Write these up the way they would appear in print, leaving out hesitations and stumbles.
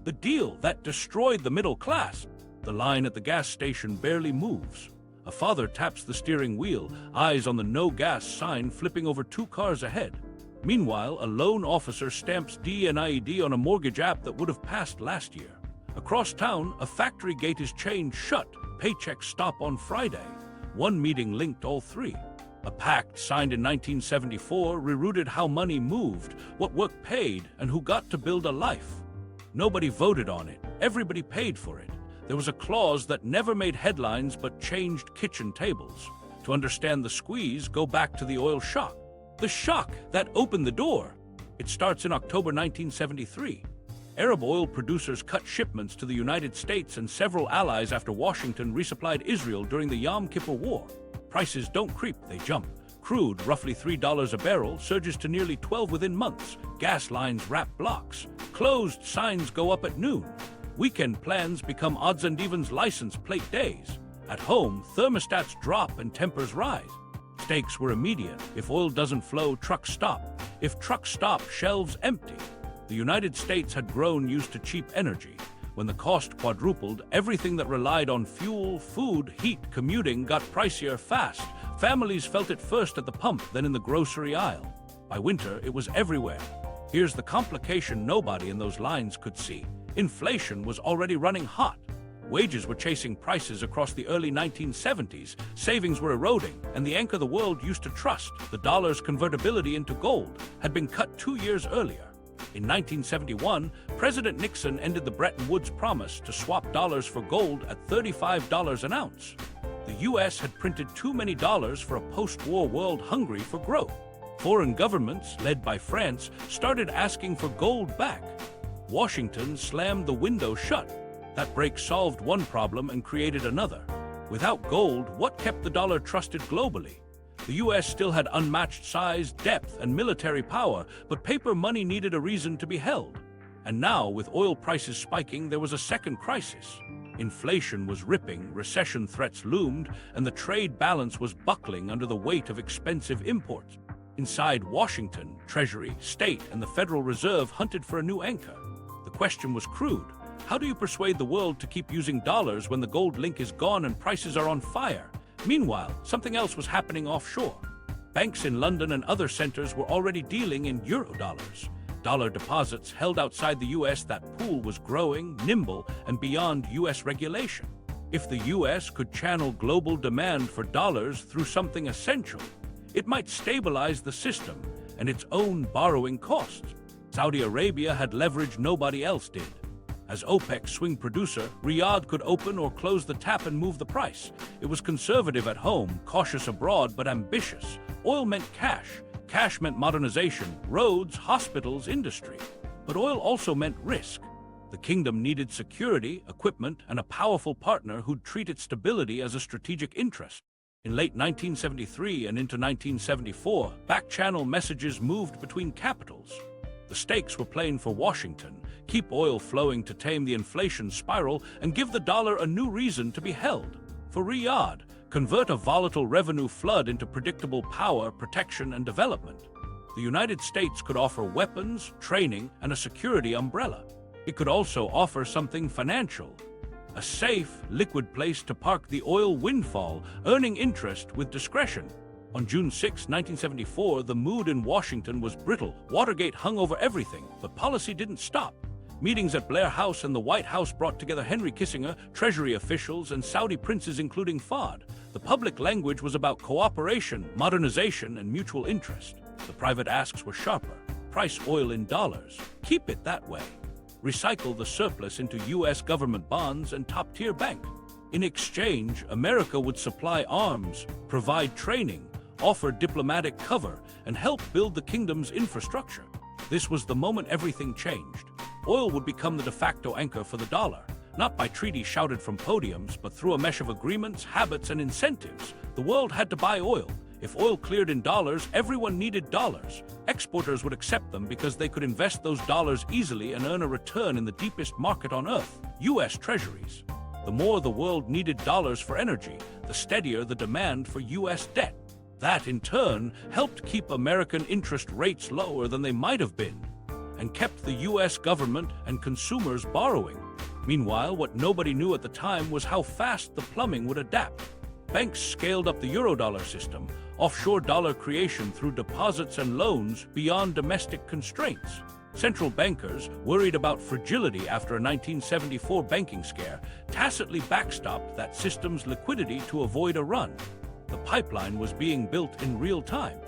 The deal that destroyed the middle class. The line at the gas station barely moves. A father taps the steering wheel, eyes on the no gas sign flipping over 2 cars ahead. Meanwhile, a loan officer stamps DNIED on a mortgage app that would have passed last year. Across town, a factory gate is chained shut. Paychecks stop on Friday. One meeting linked all three. A pact signed in 1974 rerouted how money moved, what work paid, and who got to build a life. Nobody voted on it. Everybody paid for it. There was a clause that never made headlines but changed kitchen tables. To understand the squeeze, go back to the oil shock. The shock that opened the door. It starts in October 1973. Arab oil producers cut shipments to the United States and several allies after Washington resupplied Israel during the Yom Kippur War. Prices don't creep, they jump. Crude, roughly $3 a barrel, surges to nearly 12 within months. Gas lines wrap blocks. Closed signs go up at noon. Weekend plans become odds and evens license plate days. At home, thermostats drop and tempers rise. Stakes were immediate. If oil doesn't flow, trucks stop. If trucks stop, shelves empty. The United States had grown used to cheap energy. When the cost quadrupled, everything that relied on fuel, food, heat, commuting got pricier fast. Families felt it first at the pump, then in the grocery aisle. By winter, it was everywhere. Here's the complication nobody in those lines could see. Inflation was already running hot. Wages were chasing prices across the early 1970s, savings were eroding, and the anchor the world used to trust, the dollar's convertibility into gold, had been cut 2 years earlier. In 1971, President Nixon ended the Bretton Woods promise to swap dollars for gold at $35 an ounce. The U.S. had printed too many dollars for a post-war world hungry for growth. Foreign governments, led by France, started asking for gold back. Washington slammed the window shut. That break solved one problem and created another. Without gold, what kept the dollar trusted globally? The U.S. still had unmatched size, depth, and military power, but paper money needed a reason to be held. And now, with oil prices spiking, there was a second crisis. Inflation was ripping, recession threats loomed, and the trade balance was buckling under the weight of expensive imports. Inside Washington, Treasury, State, and the Federal Reserve hunted for a new anchor. The question was crude. How do you persuade the world to keep using dollars when the gold link is gone and prices are on fire? Meanwhile, something else was happening offshore. Banks in London and other centers were already dealing in eurodollars. Dollar deposits held outside the U.S. That pool was growing, nimble, and beyond U.S. regulation. If the U.S. could channel global demand for dollars through something essential, it might stabilize the system and its own borrowing costs. Saudi Arabia had leverage nobody else did. As OPEC's swing producer, Riyadh could open or close the tap and move the price. It was conservative at home, cautious abroad, but ambitious. Oil meant cash. Cash meant modernization, roads, hospitals, industry. But oil also meant risk. The kingdom needed security, equipment, and a powerful partner who'd treat its stability as a strategic interest. In late 1973 and into 1974, back-channel messages moved between capitals. The stakes were plain for Washington: keep oil flowing to tame the inflation spiral and give the dollar a new reason to be held. For Riyadh, convert a volatile revenue flood into predictable power, protection, and development. The United States could offer weapons, training, and a security umbrella. It could also offer something financial: a safe, liquid place to park the oil windfall, earning interest with discretion. On June 6, 1974, the mood in Washington was brittle. Watergate hung over everything, but policy didn't stop. Meetings at Blair House and the White House brought together Henry Kissinger, Treasury officials, and Saudi princes including Fahd. The public language was about cooperation, modernization, and mutual interest. The private asks were sharper. Price oil in dollars. Keep it that way. Recycle the surplus into U.S. government bonds and top-tier bank. In exchange, America would supply arms, provide training, offer diplomatic cover, and help build the kingdom's infrastructure. This was the moment everything changed. Oil would become the de facto anchor for the dollar, not by treaty shouted from podiums, but through a mesh of agreements, habits, and incentives. The world had to buy oil. If oil cleared in dollars, everyone needed dollars. Exporters would accept them because they could invest those dollars easily and earn a return in the deepest market on earth, U.S. Treasuries. The more the world needed dollars for energy, the steadier the demand for U.S. debt. That, in turn, helped keep American interest rates lower than they might have been. and kept the US government and consumers borrowing. Meanwhile, what nobody knew at the time was how fast the plumbing would adapt. Banks scaled up the Eurodollar system, offshore dollar creation through deposits and loans beyond domestic constraints. Central bankers, worried about fragility after a 1974 banking scare, tacitly backstopped that system's liquidity to avoid a run. The pipeline was being built in real time.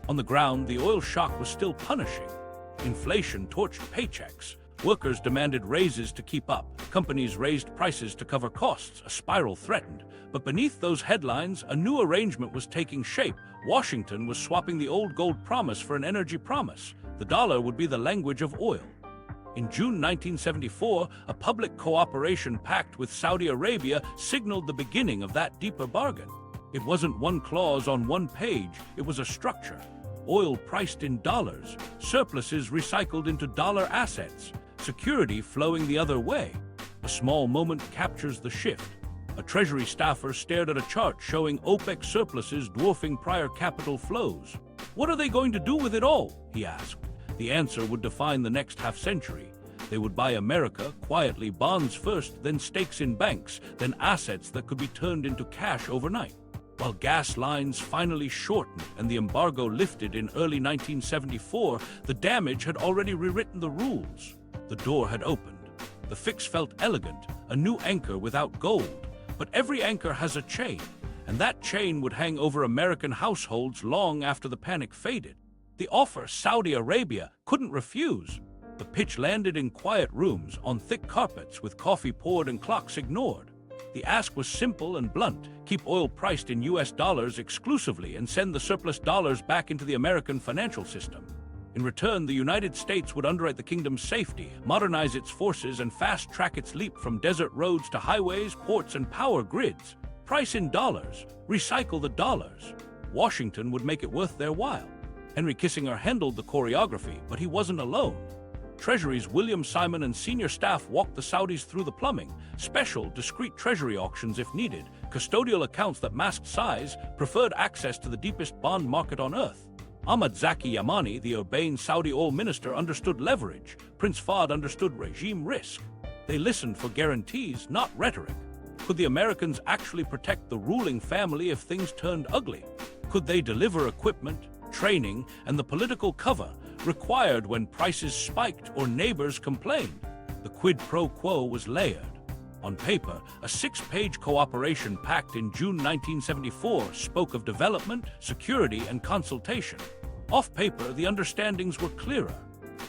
On the ground, the oil shock was still punishing. Inflation torched paychecks. Workers demanded raises to keep up. Companies raised prices to cover costs. A spiral threatened. But beneath those headlines, a new arrangement was taking shape. Washington was swapping the old gold promise for an energy promise. The dollar would be the language of oil. In June 1974, a public cooperation pact with Saudi Arabia signaled the beginning of that deeper bargain. It wasn't one clause on one page, it was a structure. Oil priced in dollars, surpluses recycled into dollar assets, security flowing the other way. A small moment captures the shift. A Treasury staffer stared at a chart showing OPEC surpluses dwarfing prior capital flows. What are they going to do with it all? He asked. The answer would define the next half-century. They would buy America, quietly, bonds first, then stakes in banks, then assets that could be turned into cash overnight. While gas lines finally shortened and the embargo lifted in early 1974, the damage had already rewritten the rules. The door had opened. The fix felt elegant, a new anchor without gold. But every anchor has a chain, and that chain would hang over American households long after the panic faded. The offer Saudi Arabia couldn't refuse. The pitch landed in quiet rooms, on thick carpets, with coffee poured and clocks ignored. The ask was simple and blunt: keep oil priced in US dollars exclusively and send the surplus dollars back into the American financial system. In return, the United States would underwrite the kingdom's safety, modernize its forces, and fast-track its leap from desert roads to highways, ports, and power grids. Price in dollars, recycle the dollars. Washington would make it worth their while. Henry Kissinger handled the choreography, but he wasn't alone. Treasury's William Simon and senior staff walked the Saudis through the plumbing, special, discreet treasury auctions if needed, custodial accounts that masked size, preferred access to the deepest bond market on earth. Ahmad Zaki Yamani, the urbane Saudi oil minister, understood leverage. Prince Fahd understood regime risk. They listened for guarantees, not rhetoric. Could the Americans actually protect the ruling family if things turned ugly? Could they deliver equipment, training, and the political cover required when prices spiked or neighbors complained? The quid pro quo was layered. On paper, a 6-page cooperation pact in June 1974 spoke of development, security, and consultation. Off paper, the understandings were clearer.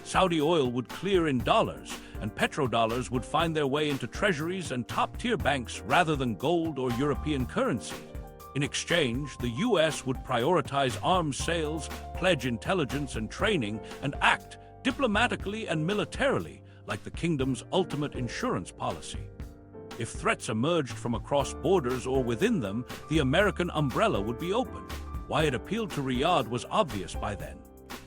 Saudi oil would clear in dollars, and petrodollars would find their way into treasuries and top-tier banks rather than gold or European currency. In exchange, the U.S. would prioritize arms sales, pledge intelligence and training, and act diplomatically and militarily like the kingdom's ultimate insurance policy. If threats emerged from across borders or within them, the American umbrella would be opened. Why it appealed to Riyadh was obvious by then.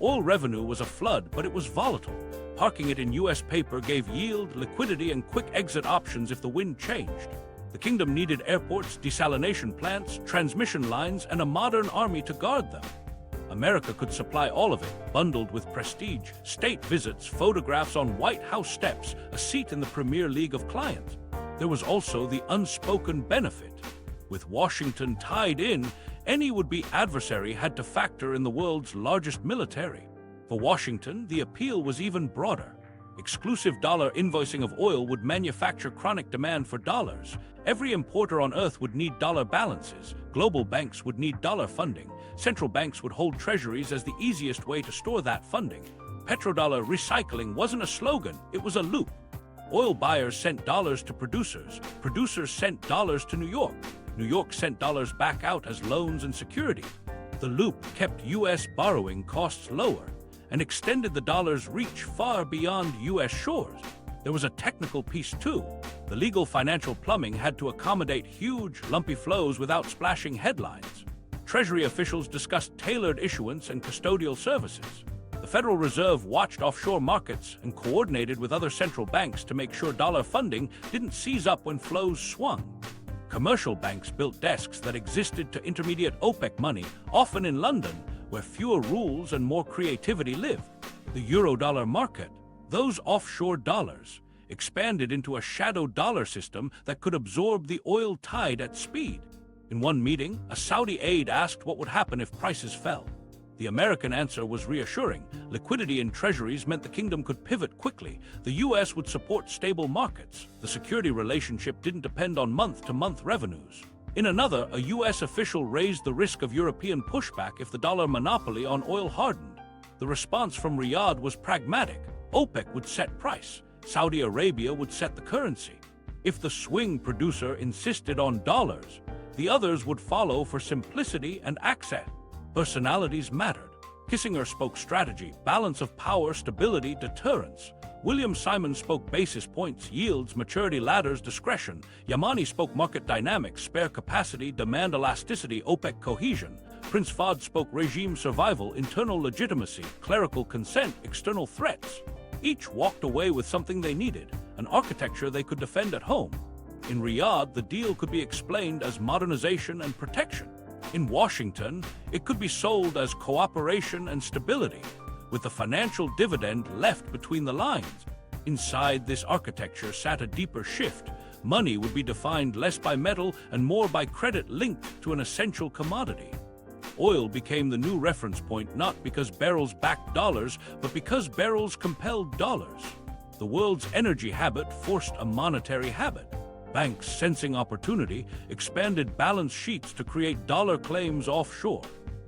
Oil revenue was a flood, but it was volatile. Parking it in U.S. paper gave yield, liquidity, and quick exit options if the wind changed. The kingdom needed airports, desalination plants, transmission lines, and a modern army to guard them. America could supply all of it, bundled with prestige, state visits, photographs on White House steps, a seat in the Premier League of clients. There was also the unspoken benefit. With Washington tied in, any would-be adversary had to factor in the world's largest military. For Washington, the appeal was even broader. Exclusive dollar invoicing of oil would manufacture chronic demand for dollars. Every importer on Earth would need dollar balances. Global banks would need dollar funding. Central banks would hold treasuries as the easiest way to store that funding. Petrodollar recycling wasn't a slogan, it was a loop. Oil buyers sent dollars to producers. Producers sent dollars to New York. New York sent dollars back out as loans and security. The loop kept U.S. borrowing costs lower and extended the dollar's reach far beyond U.S. shores. There was a technical piece too. The legal financial plumbing had to accommodate huge, lumpy flows without splashing headlines. Treasury officials discussed tailored issuance and custodial services. The Federal Reserve watched offshore markets and coordinated with other central banks to make sure dollar funding didn't seize up when flows swung. Commercial banks built desks that existed to intermediate OPEC money, often in London, where fewer rules and more creativity lived. The Eurodollar market, Those offshore dollars expanded into a shadow dollar system that could absorb the oil tide at speed. In one meeting, a Saudi aide asked what would happen if prices fell. The American answer was reassuring. Liquidity in treasuries meant the kingdom could pivot quickly. The U.S. would support stable markets. The security relationship didn't depend on month-to-month revenues. In another, a U.S. official raised the risk of European pushback if the dollar monopoly on oil hardened. The response from Riyadh was pragmatic. OPEC would set price. Saudi Arabia would set the currency. If the swing producer insisted on dollars, the others would follow for simplicity and access. Personalities mattered. Kissinger spoke strategy, balance of power, stability, deterrence. William Simon spoke basis points, yields, maturity ladders, discretion. Yamani spoke market dynamics, spare capacity, demand elasticity, OPEC cohesion. Prince Fahd spoke regime survival, internal legitimacy, clerical consent, external threats. Each walked away with something they needed, an architecture they could defend at home. In Riyadh, the deal could be explained as modernization and protection. In Washington, it could be sold as cooperation and stability, with the financial dividend left between the lines. Inside this architecture sat a deeper shift. Money would be defined less by metal and more by credit linked to an essential commodity. Oil became the new reference point not because barrels backed dollars, but because barrels compelled dollars. The world's energy habit forced a monetary habit. Banks, sensing opportunity, expanded balance sheets to create dollar claims offshore,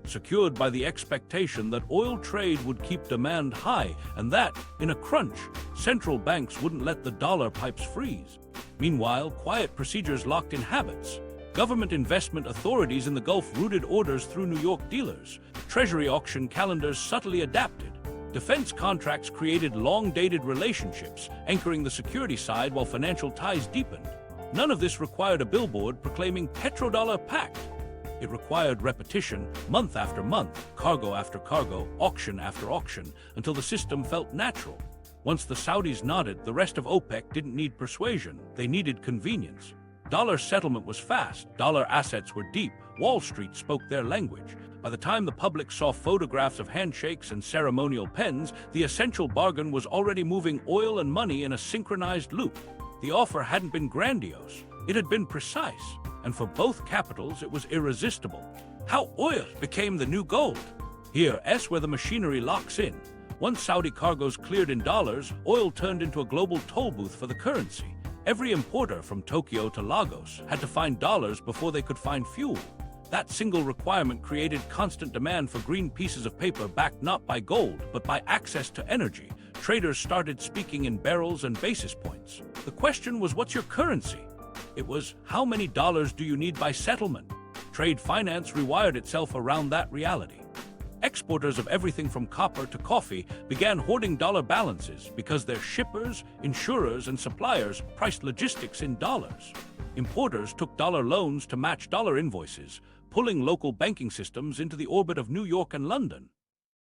secured by the expectation that oil trade would keep demand high and that, in a crunch, central banks wouldn't let the dollar pipes freeze. Meanwhile, quiet procedures locked in habits. Government investment authorities in the Gulf routed orders through New York dealers. Treasury auction calendars subtly adapted. Defense contracts created long-dated relationships, anchoring the security side while financial ties deepened. None of this required a billboard proclaiming Petrodollar Pact. It required repetition, month after month, cargo after cargo, auction after auction, until the system felt natural. Once the Saudis nodded, the rest of OPEC didn't need persuasion, they needed convenience. Dollar settlement was fast, dollar assets were deep, Wall Street spoke their language. By the time the public saw photographs of handshakes and ceremonial pens, the essential bargain was already moving oil and money in a synchronized loop. The offer hadn't been grandiose, it had been precise, and for both capitals it was irresistible. How oil became the new gold. Here's where the machinery locks in. Once Saudi cargoes cleared in dollars, oil turned into a global toll booth for the currency. Every importer from Tokyo to Lagos had to find dollars before they could find fuel. That single requirement created constant demand for green pieces of paper backed not by gold, but by access to energy. Traders started speaking in barrels and basis points. The question was, what's your currency? It was, how many dollars do you need by settlement? Trade finance rewired itself around that reality. Exporters of everything from copper to coffee began hoarding dollar balances because their shippers, insurers, and suppliers priced logistics in dollars. Importers took dollar loans to match dollar invoices, pulling local banking systems into the orbit of New York and London.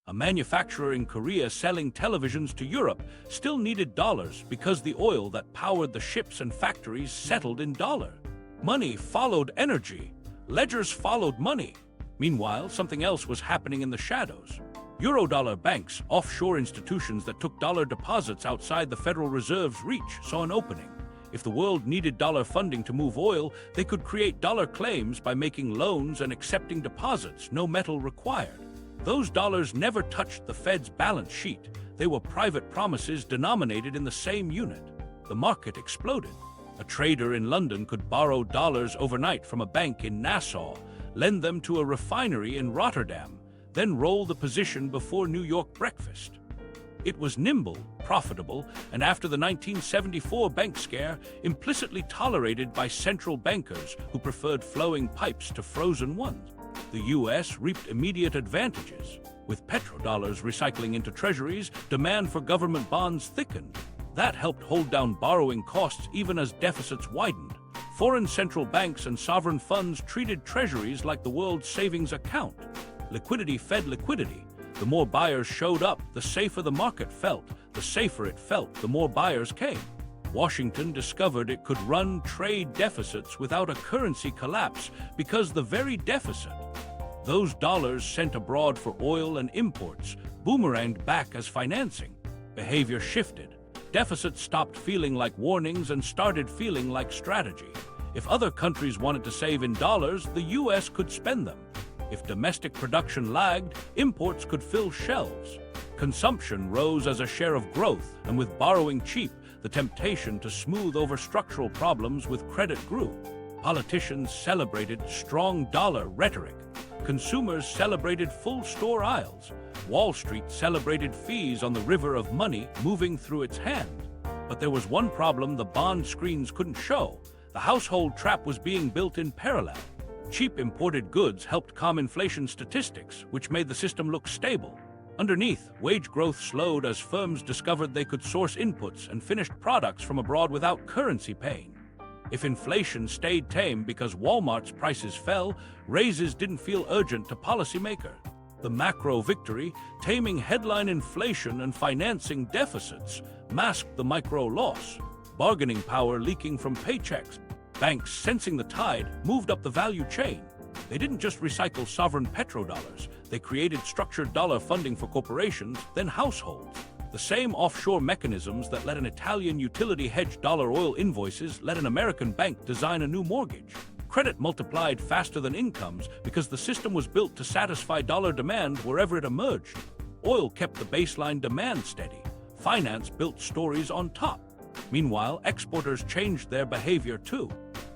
A manufacturer in Korea selling televisions to Europe still needed dollars because the oil that powered the ships and factories settled in dollar. Money followed energy. Ledgers followed money. Meanwhile, something else was happening in the shadows. Eurodollar banks, offshore institutions that took dollar deposits outside the Federal Reserve's reach, saw an opening. If the world needed dollar funding to move oil, they could create dollar claims by making loans and accepting deposits, no metal required. Those dollars never touched the Fed's balance sheet. They were private promises denominated in the same unit. The market exploded. A trader in London could borrow dollars overnight from a bank in Nassau, lend them to a refinery in Rotterdam, then roll the position before New York breakfast. It was nimble, profitable, and after the 1974 bank scare, implicitly tolerated by central bankers who preferred flowing pipes to frozen ones. The U.S. reaped immediate advantages. With petrodollars recycling into treasuries, demand for government bonds thickened. That helped hold down borrowing costs even as deficits widened. Foreign central banks and sovereign funds treated treasuries like the world's savings account. Liquidity fed liquidity. The more buyers showed up, the safer the market felt. The safer it felt, the more buyers came. Washington discovered it could run trade deficits without a currency collapse because the very deficit, those dollars sent abroad for oil and imports, boomeranged back as financing. Behavior shifted. Deficits stopped feeling like warnings and started feeling like strategy. If other countries wanted to save in dollars, the US could spend them. If domestic production lagged, imports could fill shelves. Consumption rose as a share of growth, and with borrowing cheap, the temptation to smooth over structural problems with credit grew. Politicians celebrated strong dollar rhetoric. Consumers celebrated full store aisles. Wall Street celebrated fees on the river of money moving through its hand. But there was one problem the bond screens couldn't show. The household trap was being built in parallel. Cheap imported goods helped calm inflation statistics, which made the system look stable. Underneath, wage growth slowed as firms discovered they could source inputs and finished products from abroad without currency pain. If inflation stayed tame because Walmart's prices fell, raises didn't feel urgent to policymakers. The macro victory, taming headline inflation and financing deficits, masked the micro loss, bargaining power leaking from paychecks. Banks, sensing the tide, moved up the value chain. They didn't just recycle sovereign petrodollars, they created structured dollar funding for corporations, then households. The same offshore mechanisms that let an Italian utility hedge dollar oil invoices let an American bank design a new mortgage. Credit multiplied faster than incomes because the system was built to satisfy dollar demand wherever it emerged. Oil kept the baseline demand steady. Finance built stories on top. Meanwhile, exporters changed their behavior too.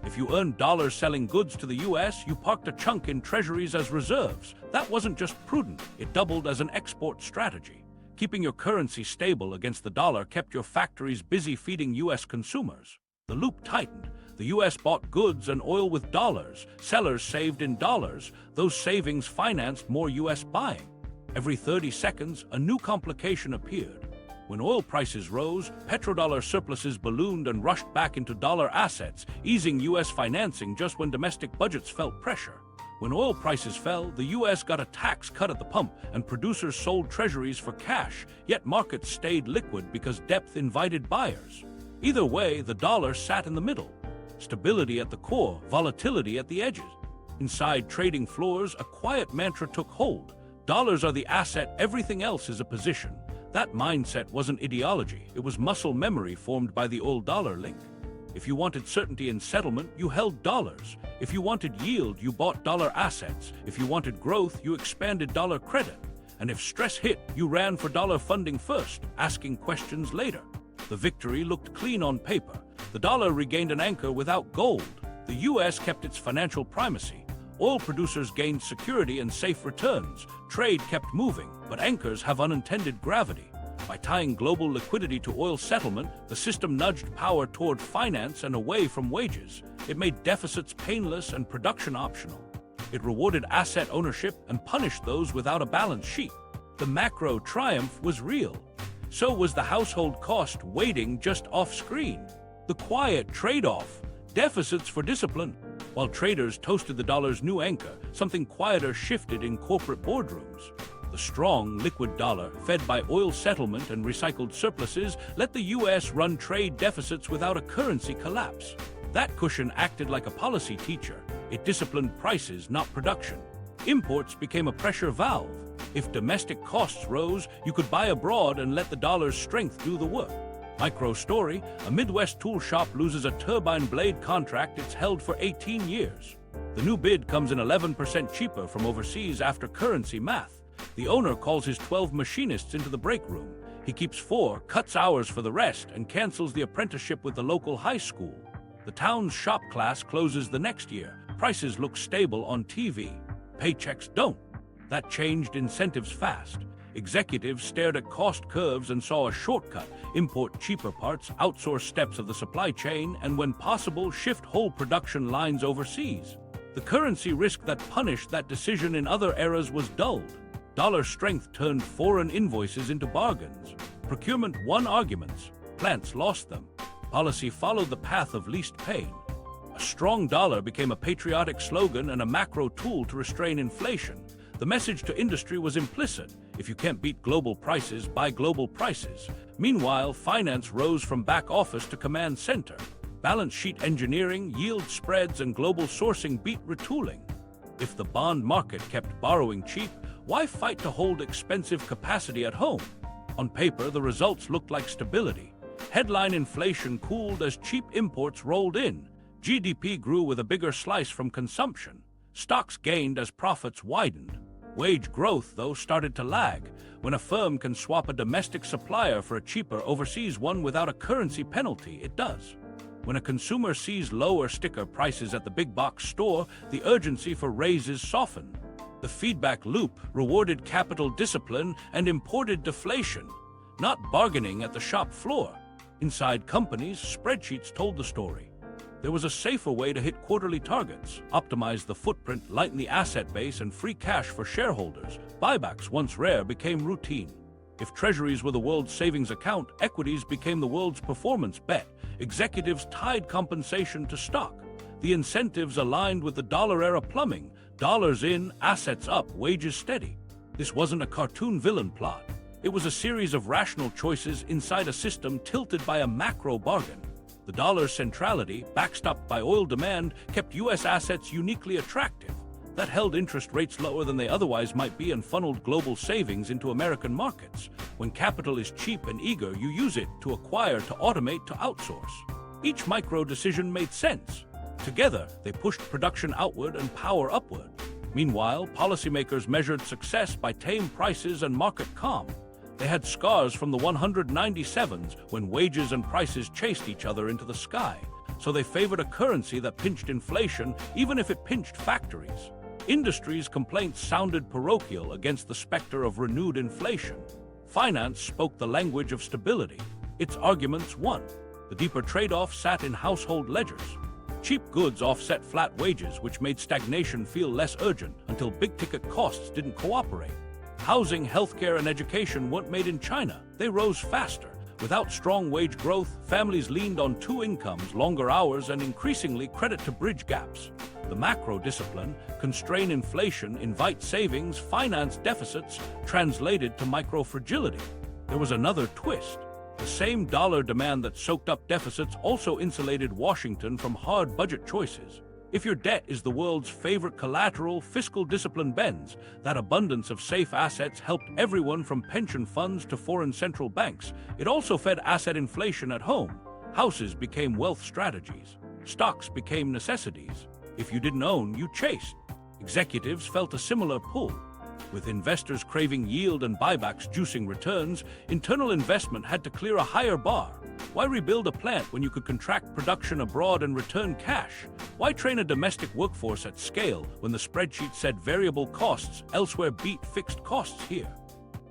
If you earned dollars selling goods to the US, you parked a chunk in treasuries as reserves. That wasn't just prudent, it doubled as an export strategy. Keeping your currency stable against the dollar kept your factories busy feeding US consumers. The loop tightened. The US bought goods and oil with dollars. Sellers saved in dollars. Those savings financed more US buying. Every 30 seconds, a new complication appeared. When oil prices rose, petrodollar surpluses ballooned and rushed back into dollar assets, easing US financing just when domestic budgets felt pressure. When oil prices fell, the US got a tax cut at the pump and producers sold treasuries for cash, yet markets stayed liquid because depth invited buyers. Either way, the dollar sat in the middle. Stability at the core, volatility at the edges. Inside trading floors, a quiet mantra took hold. Dollars are the asset, everything else is a position. That mindset wasn't ideology, it was muscle memory formed by the old dollar link. If you wanted certainty in settlement, you held dollars. If you wanted yield, you bought dollar assets. If you wanted growth, you expanded dollar credit. And if stress hit, you ran for dollar funding first, asking questions later. The victory looked clean on paper. The dollar regained an anchor without gold. The US kept its financial primacy. Oil producers gained security and safe returns. Trade kept moving, but anchors have unintended gravity. By tying global liquidity to oil settlement, the system nudged power toward finance and away from wages. It made deficits painless and production optional. It rewarded asset ownership and punished those without a balance sheet. The macro triumph was real. So was the household cost waiting just off-screen. The quiet trade-off, deficits for discipline. While traders toasted the dollar's new anchor, something quieter shifted in corporate boardrooms. The strong, liquid dollar, fed by oil settlement and recycled surpluses, let the US run trade deficits without a currency collapse. That cushion acted like a policy teacher. It disciplined prices, not production. Imports became a pressure valve. If domestic costs rose, you could buy abroad and let the dollar's strength do the work. Micro story, a Midwest tool shop loses a turbine blade contract it's held for 18 years. The new bid comes in 11% cheaper from overseas after currency math. The owner calls his 12 machinists into the break room. He keeps 4, cuts hours for the rest, and cancels the apprenticeship with the local high school. The town's shop class closes the next year. Prices look stable on TV. Paychecks don't. That changed incentives fast. Executives stared at cost curves and saw a shortcut: import cheaper parts, outsource steps of the supply chain, and when possible, shift whole production lines overseas. The currency risk that punished that decision in other eras was dulled. Dollar strength turned foreign invoices into bargains. Procurement won arguments. Plants lost them. Policy followed the path of least pain. A strong dollar became a patriotic slogan and a macro tool to restrain inflation. The message to industry was implicit: if you can't beat global prices, buy global prices. Meanwhile, finance rose from back office to command center. Balance sheet engineering, yield spreads, and global sourcing beat retooling. If the bond market kept borrowing cheap, why fight to hold expensive capacity at home? On paper, the results looked like stability. Headline inflation cooled as cheap imports rolled in. GDP grew with a bigger slice from consumption. Stocks gained as profits widened. Wage growth, though, started to lag. When a firm can swap a domestic supplier for a cheaper overseas one without a currency penalty, it does. When a consumer sees lower sticker prices at the big box store, the urgency for raises softened. The feedback loop rewarded capital discipline and imported deflation, not bargaining at the shop floor. Inside companies, spreadsheets told the story. There was a safer way to hit quarterly targets, optimize the footprint, lighten the asset base, and free cash for shareholders. Buybacks, once rare, became routine. If treasuries were the world's savings account, equities became the world's performance bet. Executives tied compensation to stock. The incentives aligned with the dollar-era plumbing. Dollars in, assets up, wages steady. This wasn't a cartoon villain plot. It was a series of rational choices inside a system tilted by a macro bargain. The dollar's centrality, backstopped by oil demand, kept U.S. assets uniquely attractive. That held interest rates lower than they otherwise might be and funneled global savings into American markets. When capital is cheap and eager, you use it to acquire, to automate, to outsource. Each micro decision made sense. Together, they pushed production outward and power upward. Meanwhile, policymakers measured success by tame prices and market calm. They had scars from the 197s when wages and prices chased each other into the sky, so they favored a currency that pinched inflation even if it pinched factories. Industry's complaints sounded parochial against the specter of renewed inflation. Finance spoke the language of stability. Its arguments won. The deeper trade-off sat in household ledgers. Cheap goods offset flat wages, which made stagnation feel less urgent until big-ticket costs didn't cooperate. Housing, healthcare, and education weren't made in China. They rose faster. Without strong wage growth, families leaned on two incomes, longer hours, and increasingly credit to bridge gaps. The macro discipline, constrain inflation, invite savings, finance deficits, translated to micro-fragility. There was another twist. The same dollar demand that soaked up deficits also insulated Washington from hard budget choices. If your debt is the world's favorite collateral, fiscal discipline bends. That abundance of safe assets helped everyone from pension funds to foreign central banks. It also fed asset inflation at home. Houses became wealth strategies. Stocks became necessities. If you didn't own, you chased. Executives felt a similar pull. With investors craving yield and buybacks juicing returns, internal investment had to clear a higher bar. Why rebuild a plant when you could contract production abroad and return cash? Why train a domestic workforce at scale when the spreadsheet said variable costs elsewhere beat fixed costs here?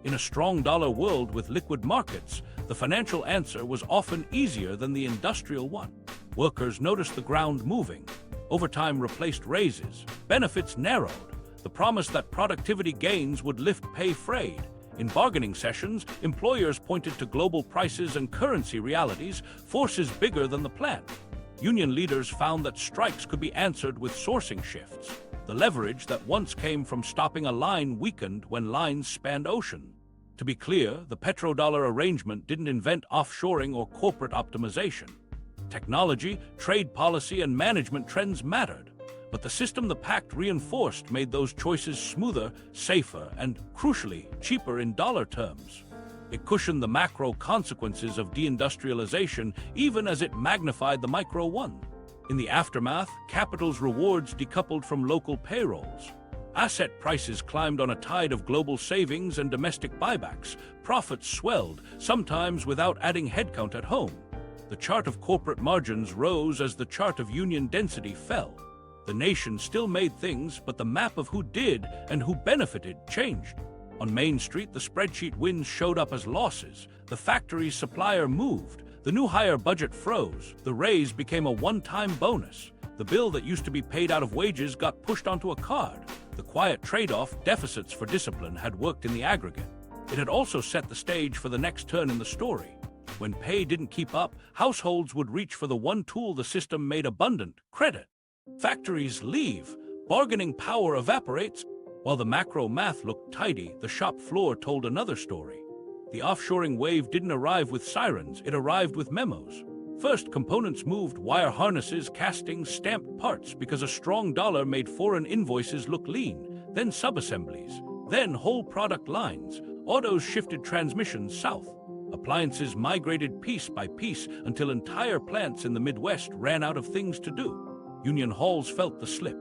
In a strong dollar world with liquid markets, the financial answer was often easier than the industrial one. Workers noticed the ground moving. Overtime replaced raises. Benefits narrowed. The promise that productivity gains would lift pay frayed. In bargaining sessions, employers pointed to global prices and currency realities, forces bigger than the plant. Union leaders found that strikes could be answered with sourcing shifts. The leverage that once came from stopping a line weakened when lines spanned ocean. To be clear, the petrodollar arrangement didn't invent offshoring or corporate optimization. Technology, trade policy, and management trends mattered. But the system the Pact reinforced made those choices smoother, safer, and, crucially, cheaper in dollar terms. It cushioned the macro consequences of deindustrialization even as it magnified the micro one. In the aftermath, capital's rewards decoupled from local payrolls. Asset prices climbed on a tide of global savings and domestic buybacks. Profits swelled, sometimes without adding headcount at home. The chart of corporate margins rose as the chart of union density fell. The nation still made things, but the map of who did and who benefited changed. On Main Street, the spreadsheet wins showed up as losses. The factory's supplier moved. The new hire budget froze. The raise became a one-time bonus. The bill that used to be paid out of wages got pushed onto a card. The quiet trade-off, deficits for discipline, had worked in the aggregate. It had also set the stage for the next turn in the story. When pay didn't keep up, households would reach for the one tool the system made abundant: credit. Factories leave, bargaining power evaporates. While the macro math looked tidy, the shop floor told another story. The offshoring wave didn't arrive with sirens, it arrived with memos. First, components moved: wire harnesses, castings, stamped parts, because a strong dollar made foreign invoices look lean. Then subassemblies. Then whole product lines. Autos shifted transmissions south. Appliances migrated piece by piece until entire plants in the Midwest ran out of things to do. Union halls felt the slip.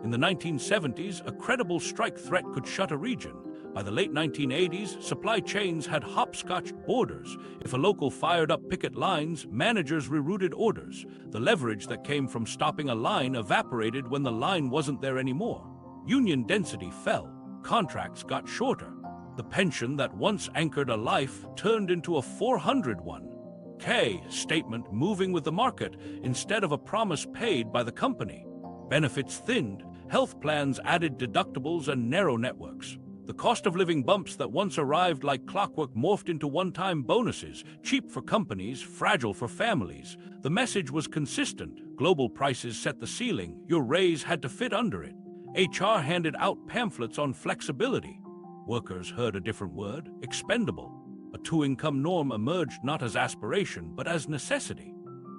In the 1970s, a credible strike threat could shut a region. By the late 1980s, supply chains had hopscotched borders. If a local fired up picket lines, managers rerouted orders. The leverage that came from stopping a line evaporated when the line wasn't there anymore. Union density fell. Contracts got shorter. The pension that once anchored a life turned into a 401k statement moving with the market instead of a promise paid by the company. Benefits thinned. Health plans added deductibles and narrow networks. The cost of living bumps that once arrived like clockwork morphed into one-time bonuses, cheap for companies, fragile for families. The message was consistent. Global prices set the ceiling. Your raise had to fit under it. HR handed out pamphlets on flexibility. Workers heard a different word, expendable. A two-income norm emerged not as aspiration, but as necessity.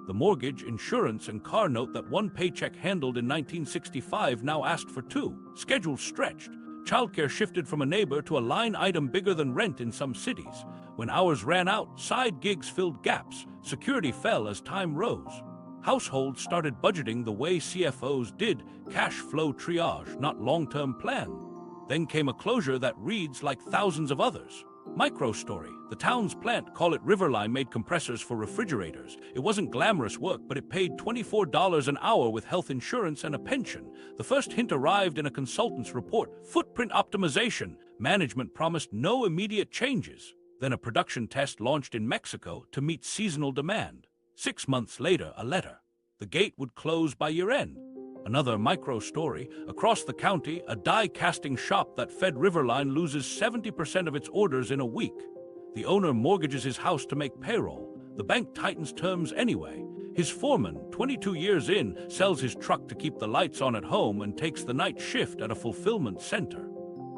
The mortgage, insurance, and car note that one paycheck handled in 1965 now asked for two. Schedules stretched. Childcare shifted from a neighbor to a line item bigger than rent in some cities. When hours ran out, side gigs filled gaps. Security fell as time rose. Households started budgeting the way CFOs did, cash flow triage, not long-term plan. Then came a closure that reads like thousands of others. Microstory. The town's plant, call it Riverline, made compressors for refrigerators. It wasn't glamorous work, but it paid $24 an hour with health insurance and a pension. The first hint arrived in a consultant's report, footprint optimization. Management promised no immediate changes. Then a production test launched in Mexico to meet seasonal demand. 6 months later, a letter. The gate would close by year-end. Another micro-story. Across the county, a die-casting shop that fed Riverline loses 70% of its orders in a week. The owner mortgages his house to make payroll. The bank tightens terms anyway. His foreman, 22 years in, sells his truck to keep the lights on at home and takes the night shift at a fulfillment center.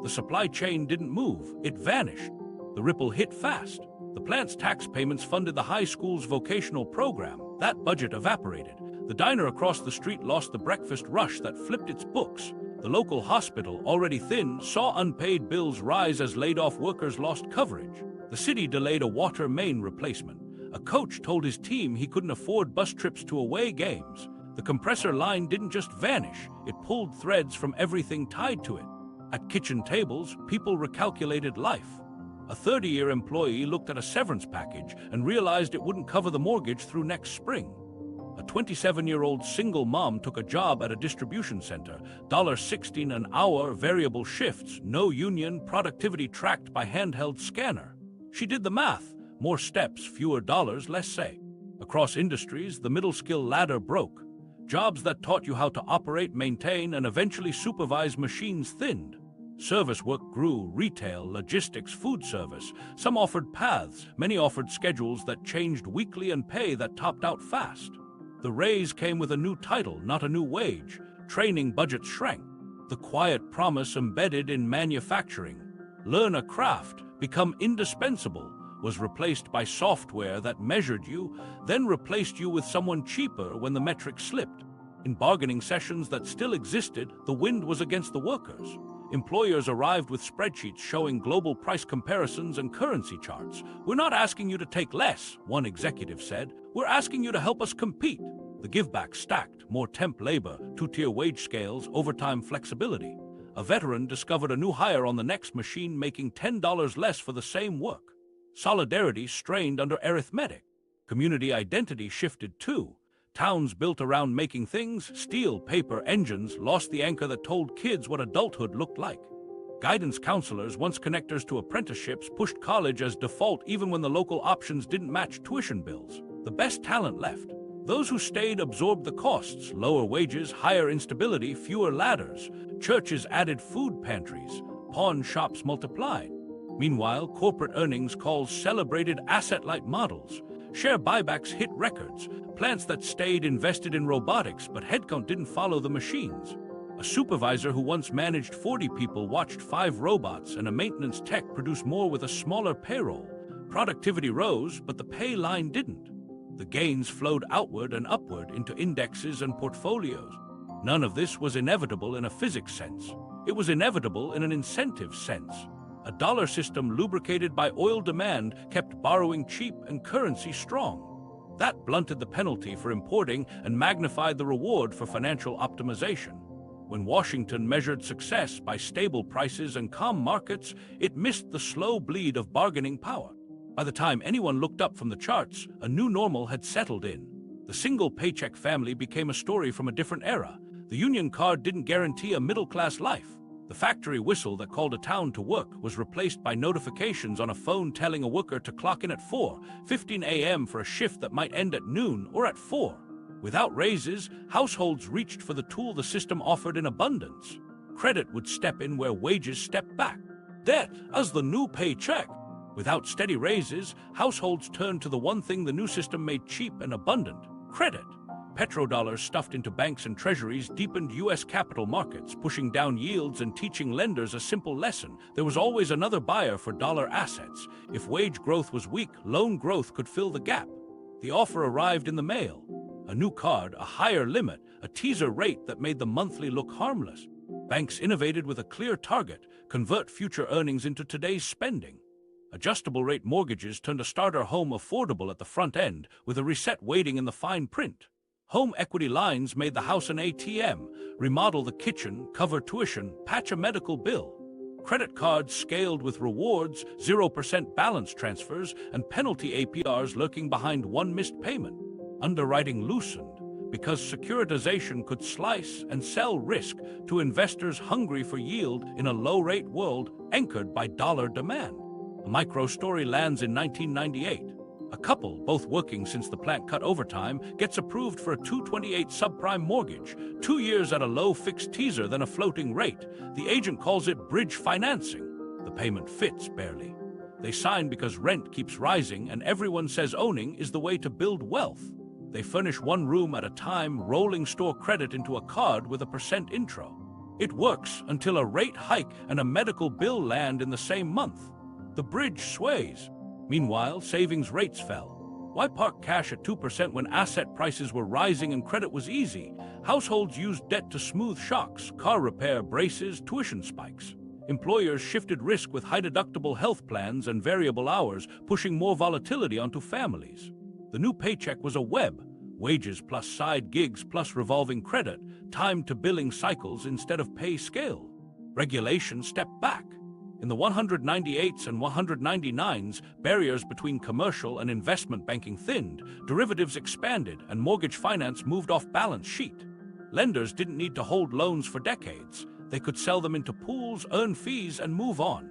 The supply chain didn't move. It vanished. The ripple hit fast. The plant's tax payments funded the high school's vocational program. That budget evaporated. The diner across the street lost the breakfast rush that flipped its books. The local hospital, already thin, saw unpaid bills rise as laid-off workers lost coverage. The city delayed a water main replacement. A coach told his team he couldn't afford bus trips to away games. The compressor line didn't just vanish, it pulled threads from everything tied to it. At kitchen tables, people recalculated life. A 30-year employee looked at a severance package and realized it wouldn't cover the mortgage through next spring. A 27-year-old single mom took a job at a distribution center, $16 an hour, variable shifts, no union, productivity tracked by handheld scanner. She did the math, more steps, fewer dollars, less say. Across industries, the middle skill ladder broke. Jobs that taught you how to operate, maintain, and eventually supervise machines thinned. Service work grew, retail, logistics, food service. Some offered paths, many offered schedules that changed weekly and pay that topped out fast. The raise came with a new title, not a new wage. Training budgets shrank. The quiet promise embedded in manufacturing, learn a craft, become indispensable, was replaced by software that measured you, then replaced you with someone cheaper when the metric slipped. In bargaining sessions that still existed, the wind was against the workers. Employers arrived with spreadsheets showing global price comparisons and currency charts. "We're not asking you to take less," one executive said. "We're asking you to help us compete." The giveback stacked, more temp labor, two-tier wage scales, overtime flexibility. A veteran discovered a new hire on the next machine making $10 less for the same work. Solidarity strained under arithmetic. Community identity shifted too. Towns built around making things, steel, paper, engines, lost the anchor that told kids what adulthood looked like. Guidance counselors, once connectors to apprenticeships, pushed college as default even when the local options didn't match tuition bills. The best talent left. Those who stayed absorbed the costs, lower wages, higher instability, fewer ladders. Churches added food pantries. Pawn shops multiplied. Meanwhile, corporate earnings calls celebrated asset-light models. Share buybacks hit records. Plants that stayed invested in robotics, but headcount didn't follow the machines. A supervisor who once managed 40 people watched 5 robots, and a maintenance tech produced more with a smaller payroll. Productivity rose, but the pay line didn't. The gains flowed outward and upward into indexes and portfolios. None of this was inevitable in a physics sense. It was inevitable in an incentive sense. A dollar system lubricated by oil demand kept borrowing cheap and currency strong. That blunted the penalty for importing and magnified the reward for financial optimization. When Washington measured success by stable prices and calm markets, it missed the slow bleed of bargaining power. By the time anyone looked up from the charts, a new normal had settled in. The single paycheck family became a story from a different era. The union card didn't guarantee a middle-class life. The factory whistle that called a town to work was replaced by notifications on a phone telling a worker to clock in at 4:15 a.m. for a shift that might end at noon or at 4. Without raises, households reached for the tool the system offered in abundance. Credit would step in where wages stepped back. Debt as the new paycheck. Without steady raises, households turned to the one thing the new system made cheap and abundant: credit. Petrodollars stuffed into banks and treasuries deepened U.S. capital markets, pushing down yields and teaching lenders a simple lesson: there was always another buyer for dollar assets. If wage growth was weak, loan growth could fill the gap. The offer arrived in the mail. A new card, a higher limit, a teaser rate that made the monthly look harmless. Banks innovated with a clear target: convert future earnings into today's spending. Adjustable rate mortgages turned a starter home affordable at the front end, with a reset waiting in the fine print. Home equity lines made the house an ATM, remodel the kitchen, cover tuition, patch a medical bill. Credit cards scaled with rewards, 0% balance transfers, and penalty APRs lurking behind one missed payment. Underwriting loosened, because securitization could slice and sell risk to investors hungry for yield in a low-rate world anchored by dollar demand. A micro story lands in 1998. A couple, both working since the plant cut overtime, gets approved for a 228 subprime mortgage, 2 years at a low fixed teaser then a floating rate. The agent calls it bridge financing. The payment fits barely. They sign because rent keeps rising and everyone says owning is the way to build wealth. They furnish one room at a time, rolling store credit into a card with a % intro. It works until a rate hike and a medical bill land in the same month. The bridge sways. Meanwhile, savings rates fell. Why park cash at 2% when asset prices were rising and credit was easy? Households used debt to smooth shocks: car repair, braces, tuition spikes. Employers shifted risk with high-deductible health plans and variable hours, pushing more volatility onto families. The new paycheck was a web: wages plus side gigs plus revolving credit, timed to billing cycles instead of pay scale. Regulation stepped back. In the 198s and 199s, barriers between commercial and investment banking thinned, derivatives expanded, and mortgage finance moved off balance sheet. Lenders didn't need to hold loans for decades. They could sell them into pools, earn fees, and move on.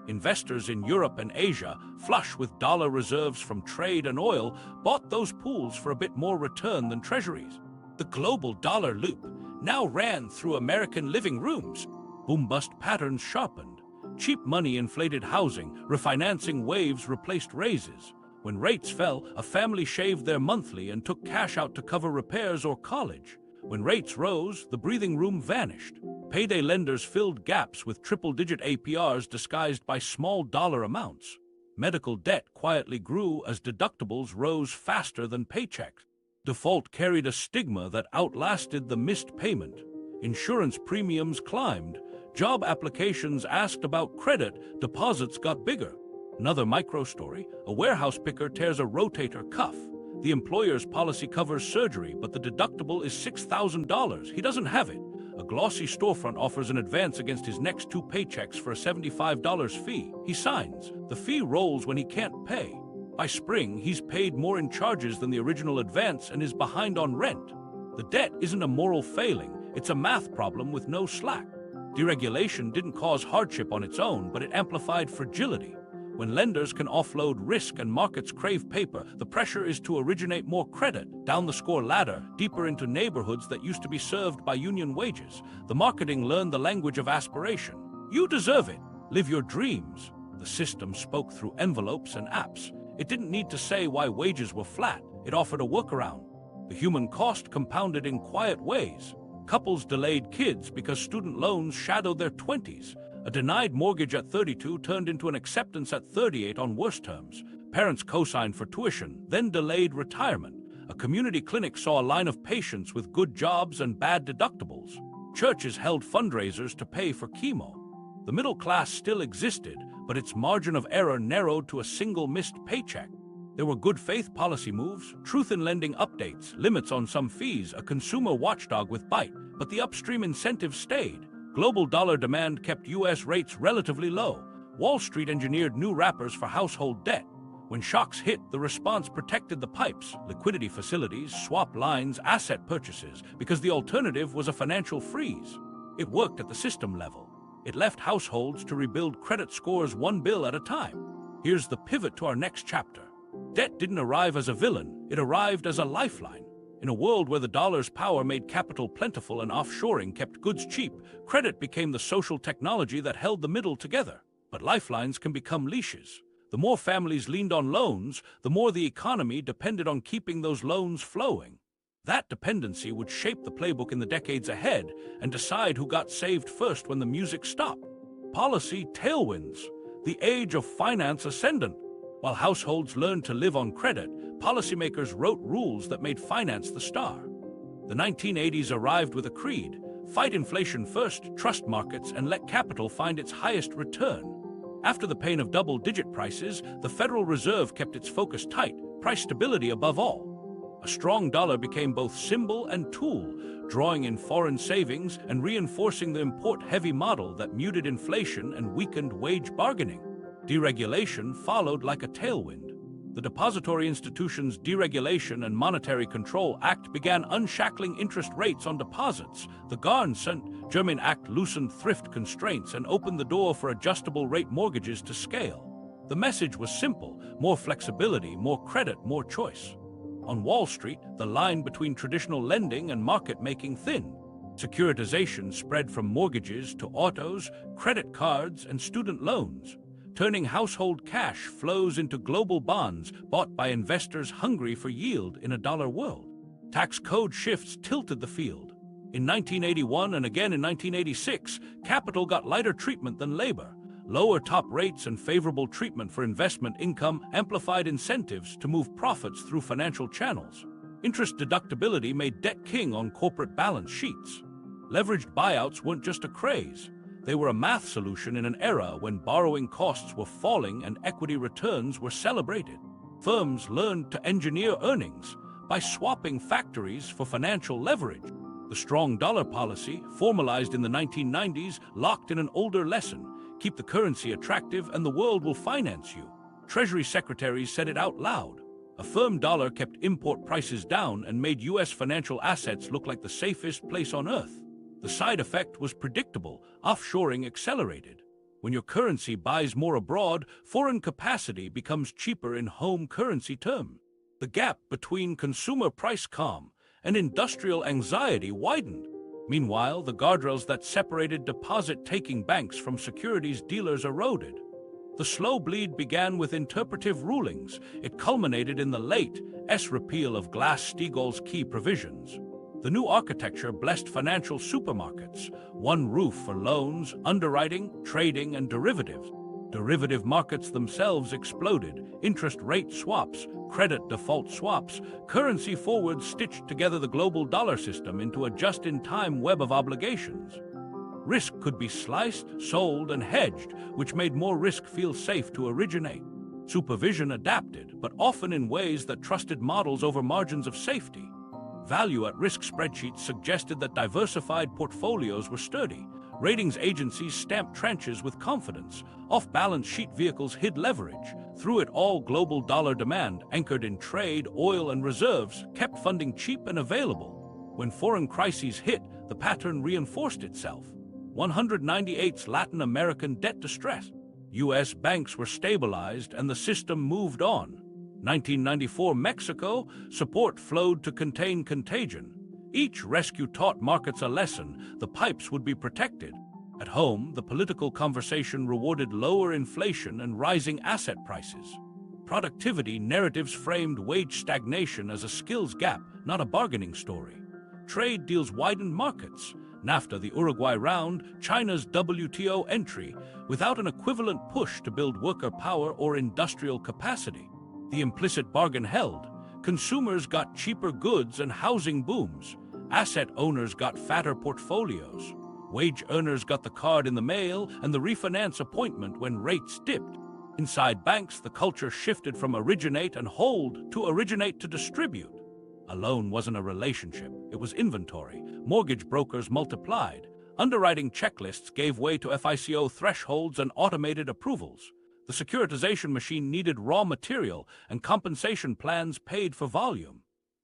Investors in Europe and Asia, flush with dollar reserves from trade and oil, bought those pools for a bit more return than treasuries. The global dollar loop now ran through American living rooms. Boom-bust patterns sharpened. Cheap money inflated housing, refinancing waves replaced raises. When rates fell, a family shaved their monthly and took cash out to cover repairs or college. When rates rose, the breathing room vanished. Payday lenders filled gaps with triple-digit APRs disguised by small dollar amounts. Medical debt quietly grew as deductibles rose faster than paychecks. Default carried a stigma that outlasted the missed payment. Insurance premiums climbed. Job applications asked about credit, deposits got bigger. Another micro story: a warehouse picker tears a rotator cuff. The employer's policy covers surgery, but the deductible is $6,000. He doesn't have it. A glossy storefront offers an advance against his next 2 paychecks for a $75 fee. He signs. The fee rolls when he can't pay. By spring, he's paid more in charges than the original advance and is behind on rent. The debt isn't a moral failing, it's a math problem with no slack. Deregulation didn't cause hardship on its own, but it amplified fragility. When lenders can offload risk and markets crave paper, the pressure is to originate more credit, down the score ladder, deeper into neighborhoods that used to be served by union wages. The marketing learned the language of aspiration. You deserve it. Live your dreams. The system spoke through envelopes and apps. It didn't need to say why wages were flat. It offered a workaround. The human cost compounded in quiet ways. Couples delayed kids because student loans shadowed their 20s. A denied mortgage at 32 turned into an acceptance at 38 on worse terms. Parents co-signed for tuition, then delayed retirement. A community clinic saw a line of patients with good jobs and bad deductibles. Churches held fundraisers to pay for chemo. The middle class still existed, but its margin of error narrowed to a single missed paycheck. There were good faith policy moves, truth in lending updates, limits on some fees, a consumer watchdog with bite, but the upstream incentives stayed. Global dollar demand kept U.S. rates relatively low. Wall Street engineered new wrappers for household debt. When shocks hit, the response protected the pipes, liquidity facilities, swap lines, asset purchases, because the alternative was a financial freeze. It worked at the system level. It left households to rebuild credit scores one bill at a time. Here's the pivot to our next chapter. Debt didn't arrive as a villain, it arrived as a lifeline. In a world where the dollar's power made capital plentiful and offshoring kept goods cheap, credit became the social technology that held the middle together. But lifelines can become leashes. The more families leaned on loans, the more the economy depended on keeping those loans flowing. That dependency would shape the playbook in the decades ahead and decide who got saved first when the music stopped. Policy tailwinds, the age of finance ascendant. While households learned to live on credit, policymakers wrote rules that made finance the star. The 1980s arrived with a creed: fight inflation first, trust markets, and let capital find its highest return. After the pain of double-digit prices, the Federal Reserve kept its focus tight, price stability above all. A strong dollar became both symbol and tool, drawing in foreign savings and reinforcing the import-heavy model that muted inflation and weakened wage bargaining. Deregulation followed like a tailwind. The Depository Institutions Deregulation and Monetary Control Act began unshackling interest rates on deposits. The German Act loosened thrift constraints and opened the door for adjustable-rate mortgages to scale. The message was simple: more flexibility, more credit, more choice. On Wall Street, the line between traditional lending and market-making thinned. Securitization spread from mortgages to autos, credit cards, and student loans, turning household cash flows into global bonds bought by investors hungry for yield in a dollar world. Tax code shifts tilted the field. In 1981 and again in 1986, capital got lighter treatment than labor. Lower top rates and favorable treatment for investment income amplified incentives to move profits through financial channels. Interest deductibility made debt king on corporate balance sheets. Leveraged buyouts weren't just a craze. They were a math solution in an era when borrowing costs were falling and equity returns were celebrated. Firms learned to engineer earnings by swapping factories for financial leverage. The strong dollar policy, formalized in the 1990s, locked in an older lesson: keep the currency attractive and the world will finance you. Treasury secretaries said it out loud. A firm dollar kept import prices down and made U.S. financial assets look like the safest place on earth. The side effect was predictable: offshoring accelerated. When your currency buys more abroad, foreign capacity becomes cheaper in home currency terms. The gap between consumer price calm and industrial anxiety widened. Meanwhile, the guardrails that separated deposit-taking banks from securities dealers eroded. The slow bleed began with interpretive rulings. It culminated in the late repeal of Glass-Steagall's key provisions. The new architecture blessed financial supermarkets: one roof for loans, underwriting, trading, and derivatives. Derivative markets themselves exploded: interest rate swaps, credit default swaps, currency forwards stitched together the global dollar system into a just-in-time web of obligations. Risk could be sliced, sold, and hedged, which made more risk feel safe to originate. Supervision adapted, but often in ways that trusted models over margins of safety. Value-at-risk spreadsheets suggested that diversified portfolios were sturdy. Ratings agencies stamped tranches with confidence. Off-balance sheet vehicles hid leverage. Through it all, global dollar demand, anchored in trade, oil, and reserves, kept funding cheap and available. When foreign crises hit, the pattern reinforced itself. 198's Latin American debt distress. U.S. banks were stabilized and the system moved on. 1994 Mexico, support flowed to contain contagion. Each rescue taught markets a lesson: the pipes would be protected. At home, the political conversation rewarded lower inflation and rising asset prices. Productivity narratives framed wage stagnation as a skills gap, not a bargaining story. Trade deals widened markets. NAFTA, the Uruguay round, China's WTO entry, without an equivalent push to build worker power or industrial capacity. The implicit bargain held. Consumers got cheaper goods and housing booms. Asset owners got fatter portfolios. Wage earners got the card in the mail and the refinance appointment when rates dipped. Inside banks, the culture shifted from originate and hold to originate to distribute. A loan wasn't a relationship, it was inventory. Mortgage brokers multiplied. Underwriting checklists gave way to FICO thresholds and automated approvals. The securitization machine needed raw material, and compensation plans paid for volume.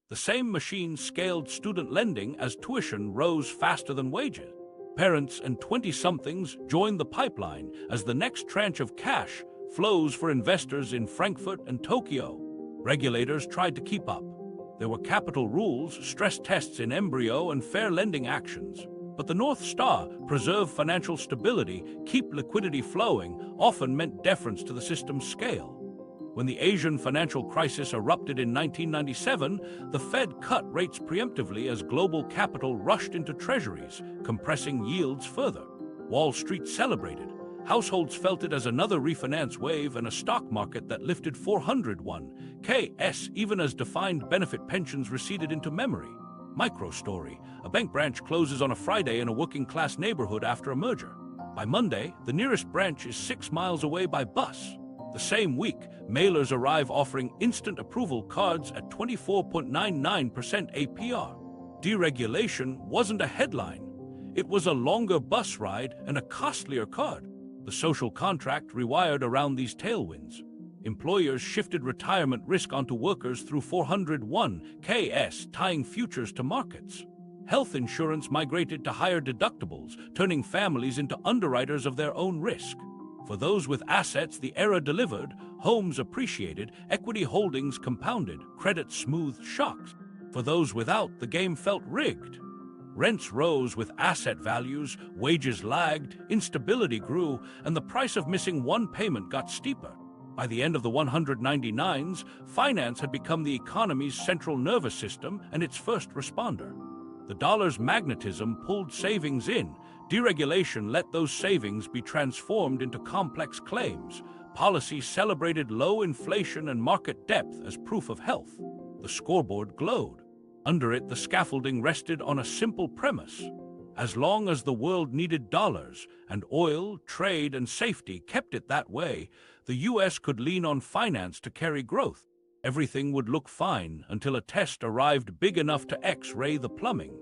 The same machine scaled student lending as tuition rose faster than wages. Parents and 20-somethings joined the pipeline as the next tranche of cash flows for investors in Frankfurt and Tokyo. Regulators tried to keep up. There were capital rules, stress tests in embryo, and fair lending actions. But the North Star, preserve financial stability, keep liquidity flowing, often meant deference to the system's scale. When the Asian financial crisis erupted in 1997, the Fed cut rates preemptively as global capital rushed into treasuries, compressing yields further. Wall Street celebrated. Households felt it as another refinance wave and a stock market that lifted 401(k)s even as defined benefit pensions receded into memory. Micro-story. A bank branch closes on a Friday in a working-class neighborhood after a merger. By Monday, the nearest branch is 6 miles away by bus. The same week, mailers arrive offering instant approval cards at 24.99% APR. Deregulation wasn't a headline. It was a longer bus ride and a costlier card. The social contract rewired around these tailwinds. Employers shifted retirement risk onto workers through 401(k)s, tying futures to markets. Health insurance migrated to higher deductibles, turning families into underwriters of their own risk. For those with assets, the era delivered. Homes appreciated, equity holdings compounded, credit smoothed shocks. For those without, the game felt rigged. Rents rose with asset values, wages lagged, instability grew, and the price of missing one payment got steeper. By the end of the 199s, finance had become the economy's central nervous system and its first responder. The dollar's magnetism pulled savings in. Deregulation let those savings be transformed into complex claims. Policy celebrated low inflation and market depth as proof of health. The scoreboard glowed. Under it, the scaffolding rested on a simple premise. As long as the world needed dollars, and oil, trade, and safety kept it that way, the U.S. could lean on finance to carry growth. Everything would look fine until a test arrived big enough to X-ray the plumbing.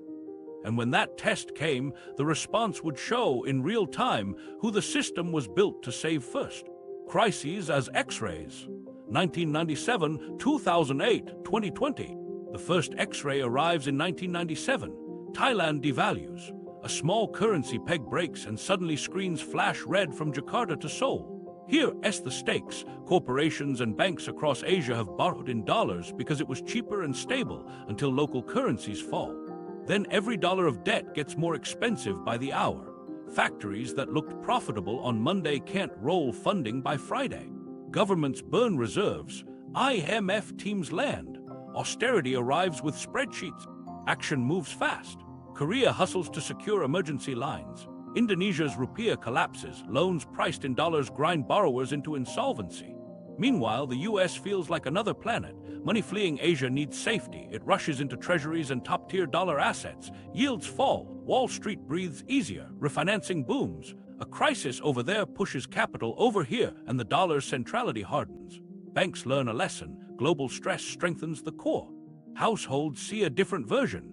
And when that test came, the response would show in real time who the system was built to save first. Crises as X-rays. 1997, 2008, 2020. The first X-ray arrives in 1997. Thailand devalues. A small currency peg breaks and suddenly screens flash red from Jakarta to Seoul. Here's the stakes. Corporations and banks across Asia have borrowed in dollars because it was cheaper and stable until local currencies fall. Then every dollar of debt gets more expensive by the hour. Factories that looked profitable on Monday can't roll funding by Friday. Governments burn reserves. IMF teams land. Austerity arrives with spreadsheets. Action moves fast. Korea hustles to secure emergency lines. Indonesia's rupiah collapses. Loans priced in dollars grind borrowers into insolvency. Meanwhile, the U.S. feels like another planet. Money fleeing Asia needs safety. It rushes into treasuries and top-tier dollar assets. Yields fall. Wall Street breathes easier. Refinancing booms. A crisis over there pushes capital over here, and the dollar's centrality hardens. Banks learn a lesson. Global stress strengthens the core. Households see a different version.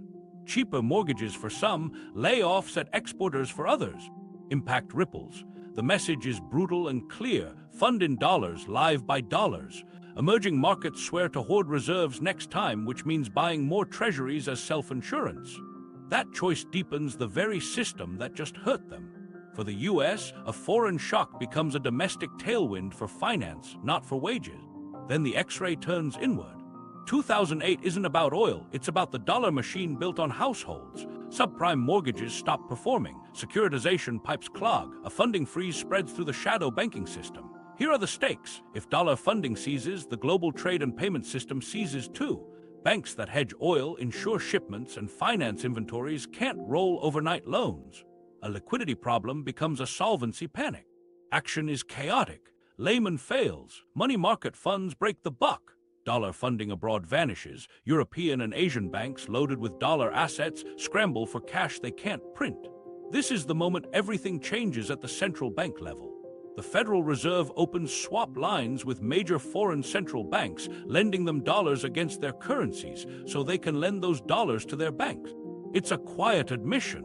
Cheaper mortgages for some, layoffs at exporters for others. Impact ripples. The message is brutal and clear. Fund in dollars, live by dollars. Emerging markets swear to hoard reserves next time, which means buying more treasuries as self-insurance. That choice deepens the very system that just hurt them. For the U.S., a foreign shock becomes a domestic tailwind for finance, not for wages. Then the X-ray turns inward. 2008 isn't about oil, it's about the dollar machine built on households. Subprime mortgages stop performing. Securitization pipes clog. A funding freeze spreads through the shadow banking system. Here are the stakes. If dollar funding seizes, the global trade and payment system seizes too. Banks that hedge oil, insure shipments, and finance inventories can't roll overnight loans. A liquidity problem becomes a solvency panic. Action is chaotic. Lehman fails. Money market funds break the buck. Dollar funding abroad vanishes. European and Asian banks, loaded with dollar assets, scramble for cash they can't print. This is the moment everything changes at the central bank level. The Federal Reserve opens swap lines with major foreign central banks, lending them dollars against their currencies so they can lend those dollars to their banks. It's a quiet admission.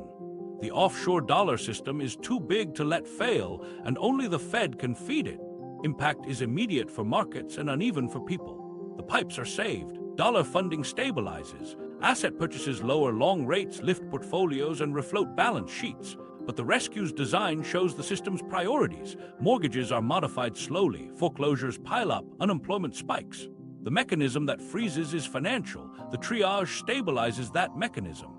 The offshore dollar system is too big to let fail, and only the Fed can feed it. Impact is immediate for markets and uneven for people. The pipes are saved, dollar funding stabilizes, asset purchases lower long rates, lift portfolios, and refloat balance sheets. But the rescue's design shows the system's priorities. Mortgages are modified slowly, foreclosures pile up, unemployment spikes. The mechanism that freezes is financial. The triage stabilizes that mechanism.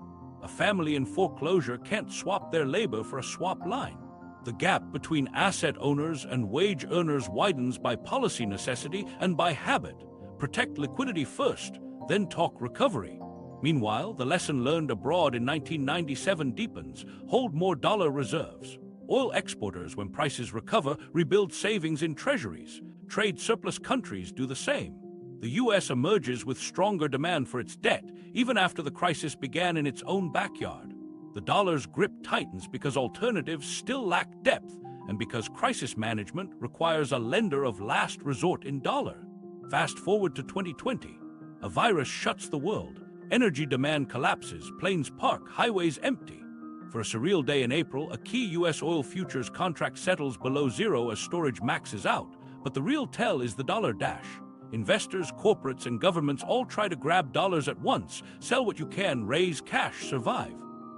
A family in foreclosure can't swap their labor for a swap line. The gap between asset owners and wage earners widens by policy necessity and by habit. Protect liquidity first, then talk recovery. Meanwhile, the lesson learned abroad in 1997 deepens. Hold more dollar reserves. Oil exporters, when prices recover, rebuild savings in treasuries. Trade surplus countries do the same. The U.S. emerges with stronger demand for its debt, even after the crisis began in its own backyard. The dollar's grip tightens because alternatives still lack depth, and because crisis management requires a lender of last resort in dollar. Fast forward to 2020. A virus shuts the world. Energy demand collapses, planes park, highways empty. For a surreal day in April, a key U.S. oil futures contract settles below zero as storage maxes out. But the real tell is the dollar dash. Investors, corporates, and governments all try to grab dollars at once, sell what you can, raise cash, survive.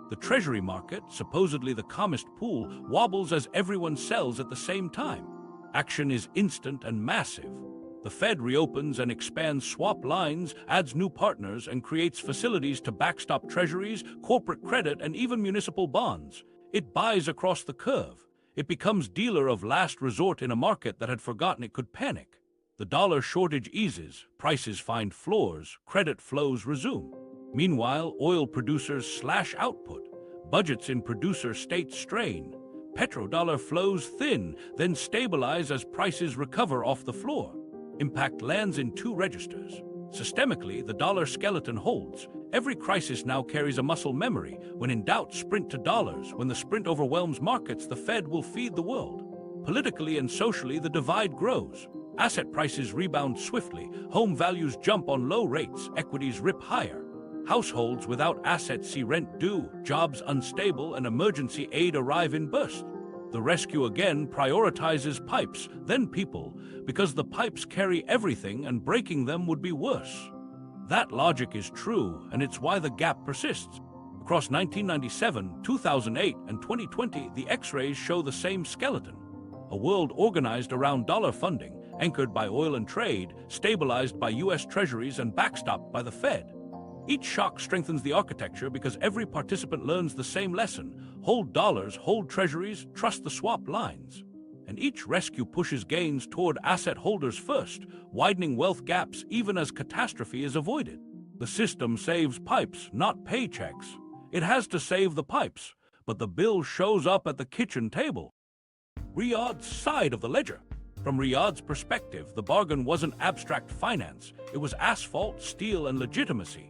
The treasury market, supposedly the calmest pool, wobbles as everyone sells at the same time. Action is instant and massive. The Fed reopens and expands swap lines, adds new partners, and creates facilities to backstop treasuries, corporate credit, and even municipal bonds. It buys across the curve. It becomes dealer of last resort in a market that had forgotten it could panic. The dollar shortage eases, prices find floors, credit flows resume. Meanwhile, oil producers slash output. Budgets in producer states strain. Petrodollar flows thin, then stabilize as prices recover off the floor. Impact lands in two registers. Systemically, the dollar skeleton holds. Every crisis now carries a muscle memory. When in doubt, sprint to dollars. When the sprint overwhelms markets, the Fed will feed the world. Politically and socially, the divide grows. Asset prices rebound swiftly. Home values jump on low rates. Equities rip higher. Households without assets see rent due, jobs unstable, and emergency aid arrive in bursts. The rescue again prioritizes pipes, then people, because the pipes carry everything and breaking them would be worse. That logic is true, and it's why the gap persists. Across 1997, 2008, and 2020, the X-rays show the same skeleton. A world organized around dollar funding, anchored by oil and trade, stabilized by U.S. treasuries, and backstopped by the Fed. Each shock strengthens the architecture because every participant learns the same lesson. Hold dollars, hold treasuries, trust the swap lines. And each rescue pushes gains toward asset holders first, widening wealth gaps even as catastrophe is avoided. The system saves pipes, not paychecks. It has to save the pipes, but the bill shows up at the kitchen table. Riyadh's side of the ledger. From Riyadh's perspective, the bargain wasn't abstract finance. It was asphalt, steel, and legitimacy.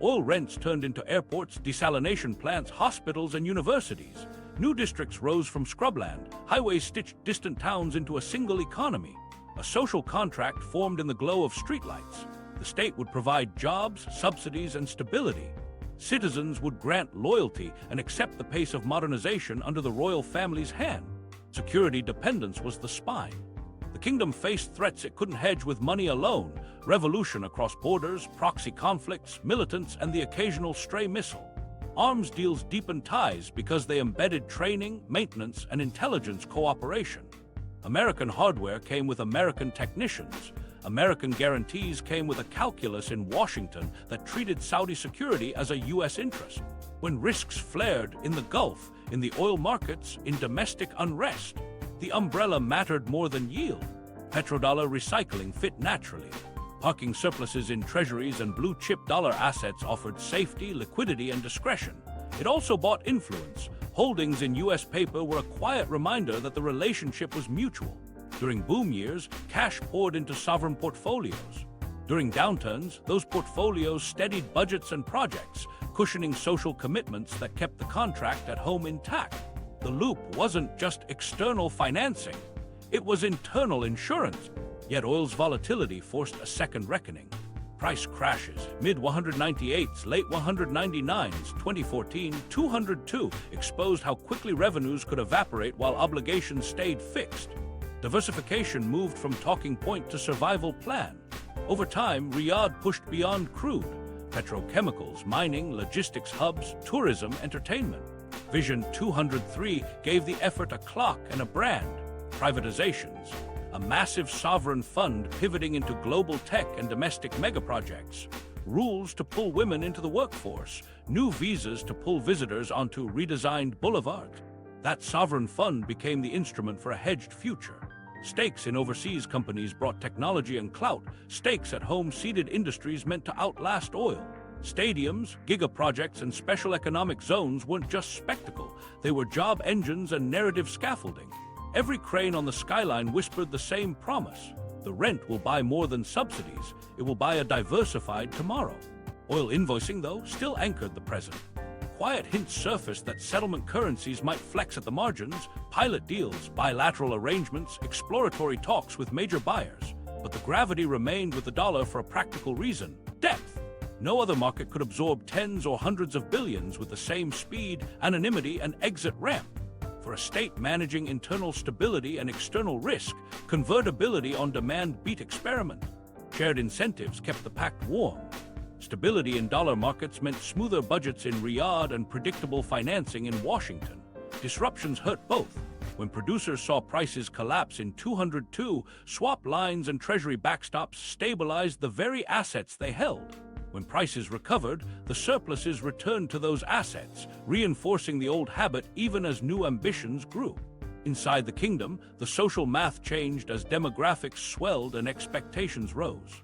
Oil rents turned into airports, desalination plants, hospitals, and universities. New districts rose from scrubland. Highways stitched distant towns into a single economy. A social contract formed in the glow of streetlights. The state would provide jobs, subsidies, and stability. Citizens would grant loyalty and accept the pace of modernization under the royal family's hand. Security dependence was the spine. The kingdom faced threats it couldn't hedge with money alone: revolution across borders, proxy conflicts, militants, and the occasional stray missile. Arms deals deepened ties because they embedded training, maintenance, and intelligence cooperation. American hardware came with American technicians. American guarantees came with a calculus in Washington that treated Saudi security as a U.S. interest. When risks flared in the Gulf, in the oil markets, in domestic unrest, the umbrella mattered more than yield. Petrodollar recycling fit naturally. Parking surpluses in treasuries and blue-chip dollar assets offered safety, liquidity, and discretion. It also bought influence. Holdings in U.S. paper were a quiet reminder that the relationship was mutual. During boom years, cash poured into sovereign portfolios. During downturns, those portfolios steadied budgets and projects. cushioning social commitments that kept the contract at home intact. The loop wasn't just external financing, it was internal insurance. Yet oil's volatility forced a second reckoning. Price crashes, mid-198s, late 199s, 2014, 202, exposed how quickly revenues could evaporate while obligations stayed fixed. Diversification moved from talking point to survival plan. Over time, Riyadh pushed beyond crude. Petrochemicals, mining, logistics hubs, tourism, entertainment. Vision 203 gave the effort a clock and a brand. Privatizations, a massive sovereign fund pivoting into global tech and domestic megaprojects. Rules to pull women into the workforce, new visas to pull visitors onto redesigned boulevards. That sovereign fund became the instrument for a hedged future. Stakes in overseas companies brought technology and clout. Stakes at home seeded industries meant to outlast oil. Stadiums, giga-projects, and special economic zones weren't just spectacle. They were job engines and narrative scaffolding. Every crane on the skyline whispered the same promise. The rent will buy more than subsidies. It will buy a diversified tomorrow. Oil invoicing, though, still anchored the present. Quiet hints surfaced that settlement currencies might flex at the margins, pilot deals, bilateral arrangements, exploratory talks with major buyers. But the gravity remained with the dollar for a practical reason: depth. No other market could absorb tens or hundreds of billions with the same speed, anonymity, and exit ramp. For a state managing internal stability and external risk, convertibility on demand beat experiment. Shared incentives kept the Pact warm. Stability in dollar markets meant smoother budgets in Riyadh and predictable financing in Washington. Disruptions hurt both. When producers saw prices collapse in 202, swap lines and treasury backstops stabilized the very assets they held. When prices recovered, the surpluses returned to those assets, reinforcing the old habit even as new ambitions grew. Inside the kingdom, the social math changed as demographics swelled and expectations rose.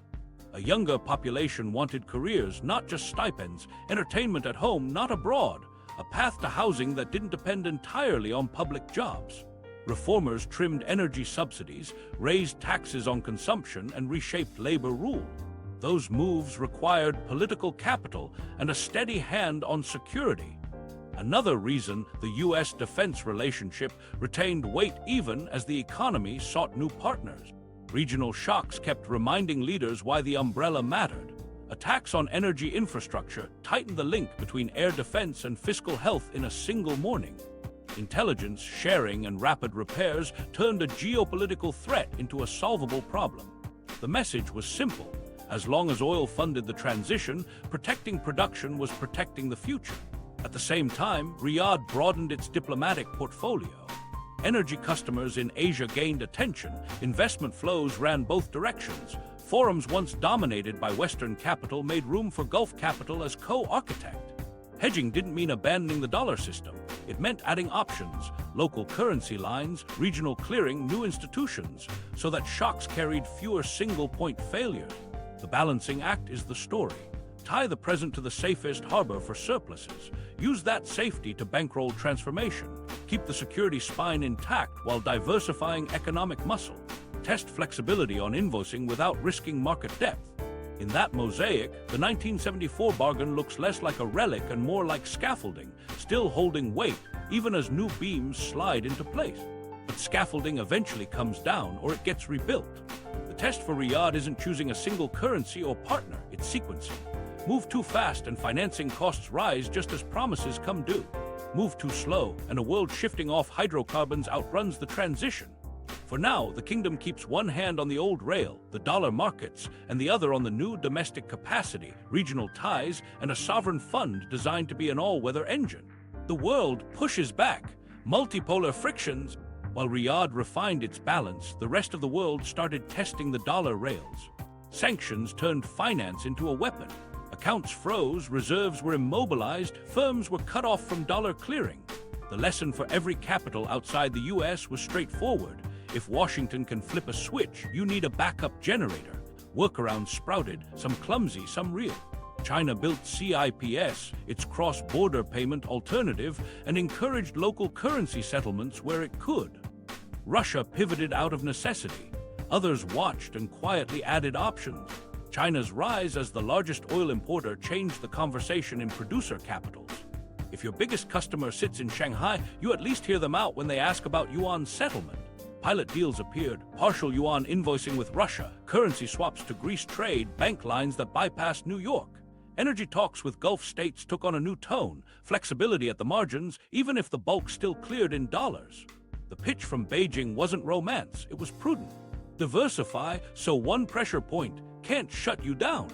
A younger population wanted careers, not just stipends, entertainment at home, not abroad, a path to housing that didn't depend entirely on public jobs. Reformers trimmed energy subsidies, raised taxes on consumption, and reshaped labor rule. Those moves required political capital and a steady hand on security. Another reason the U.S. defense relationship retained weight even as the economy sought new partners. Regional shocks kept reminding leaders why the umbrella mattered. Attacks on energy infrastructure tightened the link between air defense and fiscal health in a single morning. Intelligence sharing and rapid repairs turned a geopolitical threat into a solvable problem. The message was simple. As long as oil funded the transition, protecting production was protecting the future. At the same time, Riyadh broadened its diplomatic portfolio. Energy customers in Asia gained attention. Investment flows ran both directions. Forums once dominated by Western capital made room for Gulf capital as co-architect. Hedging didn't mean abandoning the dollar system. It meant adding options, local currency lines, regional clearing, new institutions, so that shocks carried fewer single-point failures. The balancing act is the story. Tie the present to the safest harbor for surpluses. Use that safety to bankroll transformation. Keep the security spine intact while diversifying economic muscle. Test flexibility on invoicing without risking market depth. In that mosaic, the 1974 bargain looks less like a relic and more like scaffolding, still holding weight even as new beams slide into place. But scaffolding eventually comes down or it gets rebuilt. The test for Riyadh isn't choosing a single currency or partner, it's sequencing. Move too fast and financing costs rise just as promises come due. Move too slow and a world shifting off hydrocarbons outruns the transition. For now, the kingdom keeps one hand on the old rail, the dollar markets, and the other on the new domestic capacity, regional ties, and a sovereign fund designed to be an all-weather engine. The world pushes back, multipolar frictions. While Riyadh refined its balance, the rest of the world started testing the dollar rails. Sanctions turned finance into a weapon. Accounts froze, reserves were immobilized, firms were cut off from dollar clearing. The lesson for every capital outside the US was straightforward. If Washington can flip a switch, you need a backup generator. Workarounds sprouted, some clumsy, some real. China built CIPS, its cross-border payment alternative, and encouraged local currency settlements where it could. Russia pivoted out of necessity. Others watched and quietly added options. China's rise as the largest oil importer changed the conversation in producer capitals. If your biggest customer sits in Shanghai, you at least hear them out when they ask about yuan settlement. Pilot deals appeared, partial yuan invoicing with Russia, currency swaps to Greece trade, bank lines that bypassed New York. Energy talks with Gulf states took on a new tone, flexibility at the margins, even if the bulk still cleared in dollars. The pitch from Beijing wasn't romance, it was prudent. Diversify so one pressure point can't shut you down.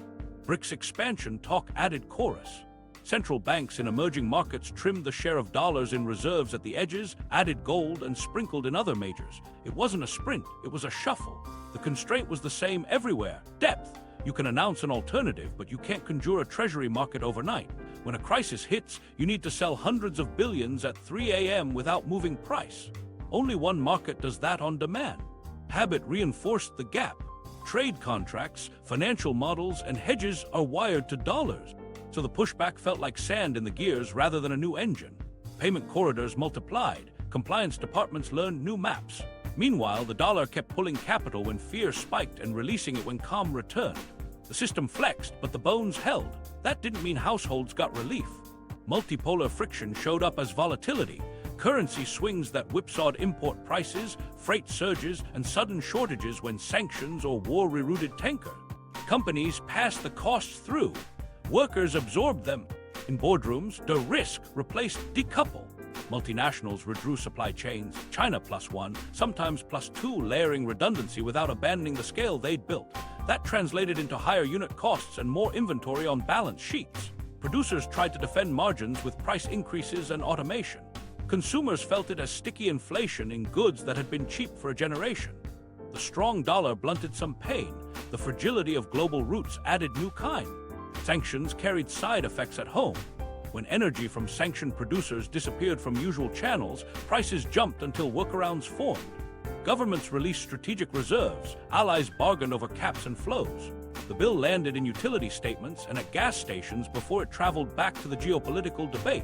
BRICS expansion talk added chorus. Central banks in emerging markets trimmed the share of dollars in reserves at the edges, added gold, and sprinkled in other majors. It wasn't a sprint, it was a shuffle. The constraint was the same everywhere: depth. You can announce an alternative, but you can't conjure a treasury market overnight. When a crisis hits, you need to sell hundreds of billions at 3 a.m. without moving price. Only one market does that on demand. Habit reinforced the gap. Trade contracts, financial models, and hedges are wired to dollars. So the pushback felt like sand in the gears rather than a new engine. Payment corridors multiplied. Compliance departments learned new maps. Meanwhile, the dollar kept pulling capital when fear spiked and releasing it when calm returned. The system flexed, but the bones held. That didn't mean households got relief. Multipolar friction showed up as volatility. Currency swings that whipsawed import prices, freight surges, and sudden shortages when sanctions or war rerouted tanker. Companies passed the costs through. Workers absorbed them. In boardrooms, de-risk replaced decouple. Multinationals redrew supply chains, China +1, sometimes +2, layering redundancy without abandoning the scale they'd built. That translated into higher unit costs and more inventory on balance sheets. Producers tried to defend margins with price increases and automation. Consumers felt it as sticky inflation in goods that had been cheap for a generation. The strong dollar blunted some pain. The fragility of global routes added new kind. Sanctions carried side effects at home. When energy from sanctioned producers disappeared from usual channels, prices jumped until workarounds formed. Governments released strategic reserves, allies bargained over caps and flows. The bill landed in utility statements and at gas stations before it traveled back to the geopolitical debate.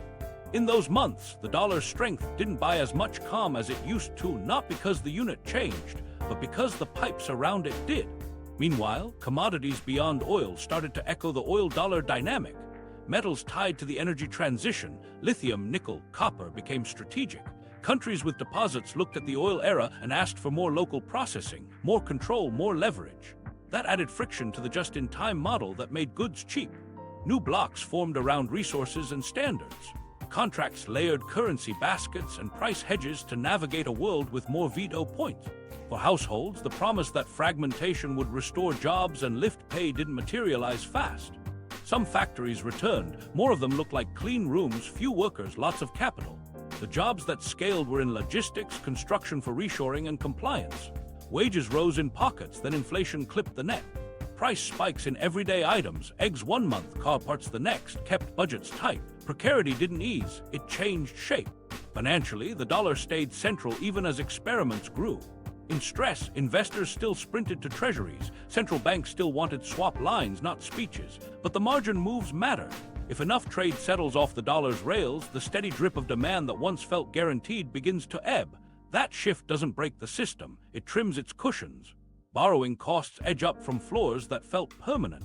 In those months, the dollar's strength didn't buy as much calm as it used to, not because the unit changed, but because the pipes around it did. Meanwhile, commodities beyond oil started to echo the oil-dollar dynamic. Metals tied to the energy transition, lithium, nickel, copper, became strategic. Countries with deposits looked at the oil era and asked for more local processing, more control, more leverage. That added friction to the just-in-time model that made goods cheap. New blocks formed around resources and standards. Contracts layered currency baskets and price hedges to navigate a world with more veto points. For households, the promise that fragmentation would restore jobs and lift pay didn't materialize fast. Some factories returned. More of them looked like clean rooms, few workers, lots of capital. The jobs that scaled were in logistics, construction for reshoring, and compliance. Wages rose in pockets, then inflation clipped the net. Price spikes in everyday items, eggs 1 month, car parts the next, kept budgets tight. Precarity didn't ease, it changed shape. Financially, the dollar stayed central even as experiments grew. In stress, investors still sprinted to treasuries. Central banks still wanted swap lines, not speeches. But the margin moves mattered. If enough trade settles off the dollar's rails, the steady drip of demand that once felt guaranteed begins to ebb. That shift doesn't break the system, it trims its cushions. Borrowing costs edge up from floors that felt permanent.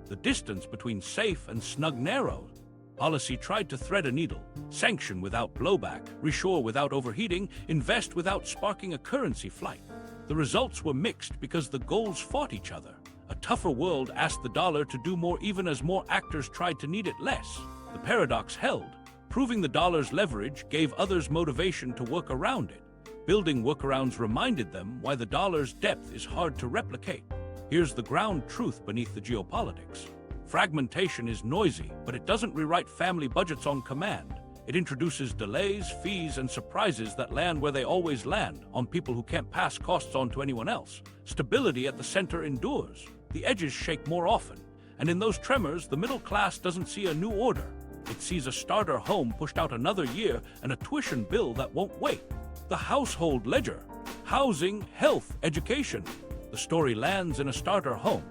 The distance between safe and snug narrowed. Policy tried to thread a needle, sanction without blowback, reshore without overheating, invest without sparking a currency flight. The results were mixed because the goals fought each other. A tougher world asked the dollar to do more even as more actors tried to need it less. The paradox held. Proving the dollar's leverage gave others motivation to work around it. Building workarounds reminded them why the dollar's depth is hard to replicate. Here's the ground truth beneath the geopolitics. Fragmentation is noisy, but it doesn't rewrite family budgets on command. It introduces delays, fees, and surprises that land where they always land, on people who can't pass costs on to anyone else. Stability at the center endures. The edges shake more often. And in those tremors, the middle class doesn't see a new order. It sees a starter home pushed out another year and a tuition bill that won't wait. The household ledger. Housing, health, education. The story lands in a starter home.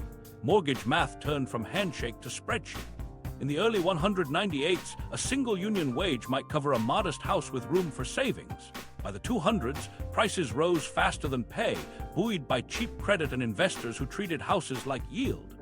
Mortgage math turned from handshake to spreadsheet. In the early 198s, a single union wage might cover a modest house with room for savings. By the 200s, prices rose faster than pay, buoyed by cheap credit and investors who treated houses like yield.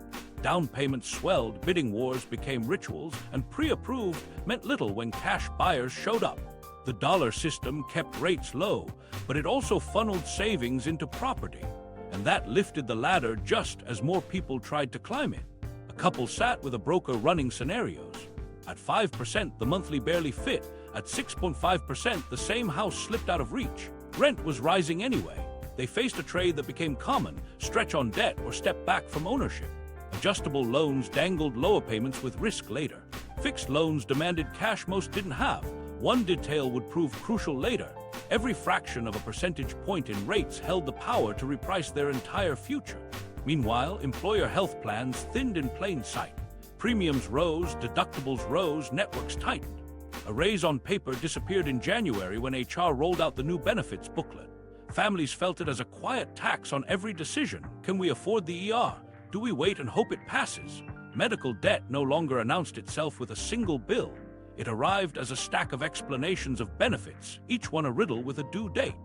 Down payments swelled, bidding wars became rituals, and pre-approved meant little when cash buyers showed up. The dollar system kept rates low, but it also funneled savings into property, and that lifted the ladder just as more people tried to climb it. A couple sat with a broker running scenarios. At 5%, the monthly barely fit. At 6.5%, the same house slipped out of reach. Rent was rising anyway. They faced a trade that became common: stretch on debt or step back from ownership. Adjustable loans dangled lower payments with risk later. Fixed loans demanded cash most didn't have. One detail would prove crucial later: every fraction of a percentage point in rates held the power to reprice their entire future. Meanwhile, employer health plans thinned in plain sight. Premiums rose, deductibles rose, networks tightened. A raise on paper disappeared in January when HR rolled out the new benefits booklet. Families felt it as a quiet tax on every decision. Can we afford the ER? Do we wait and hope it passes? Medical debt no longer announced itself with a single bill. It arrived as a stack of explanations of benefits, each one a riddle with a due date.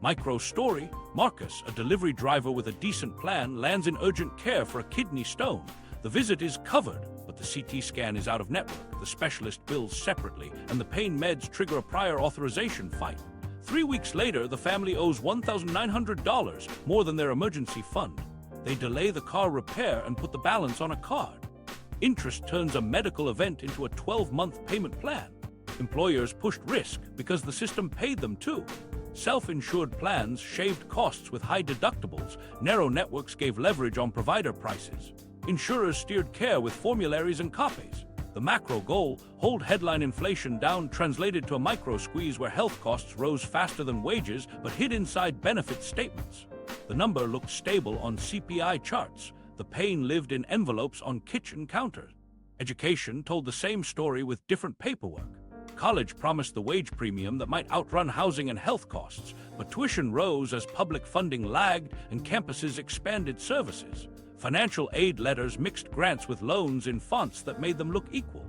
Micro story: Marcus, a delivery driver with a decent plan, lands in urgent care for a kidney stone. The visit is covered, but the CT scan is out of network. The specialist bills separately, and the pain meds trigger a prior authorization fight. 3 weeks later, the family owes $1,900, more than their emergency fund. They delay the car repair and put the balance on a card. Interest turns a medical event into a 12-month payment plan. Employers pushed risk because the system paid them too. Self-insured plans shaved costs with high deductibles. Narrow networks gave leverage on provider prices. Insurers steered care with formularies and copies. The macro goal: hold headline inflation down, translated to a micro squeeze where health costs rose faster than wages but hid inside benefit statements. The number looked stable on CPI charts. The pain lived in envelopes on kitchen counters. Education told the same story with different paperwork. College promised the wage premium that might outrun housing and health costs, but tuition rose as public funding lagged and campuses expanded services. Financial aid letters mixed grants with loans in fonts that made them look equal.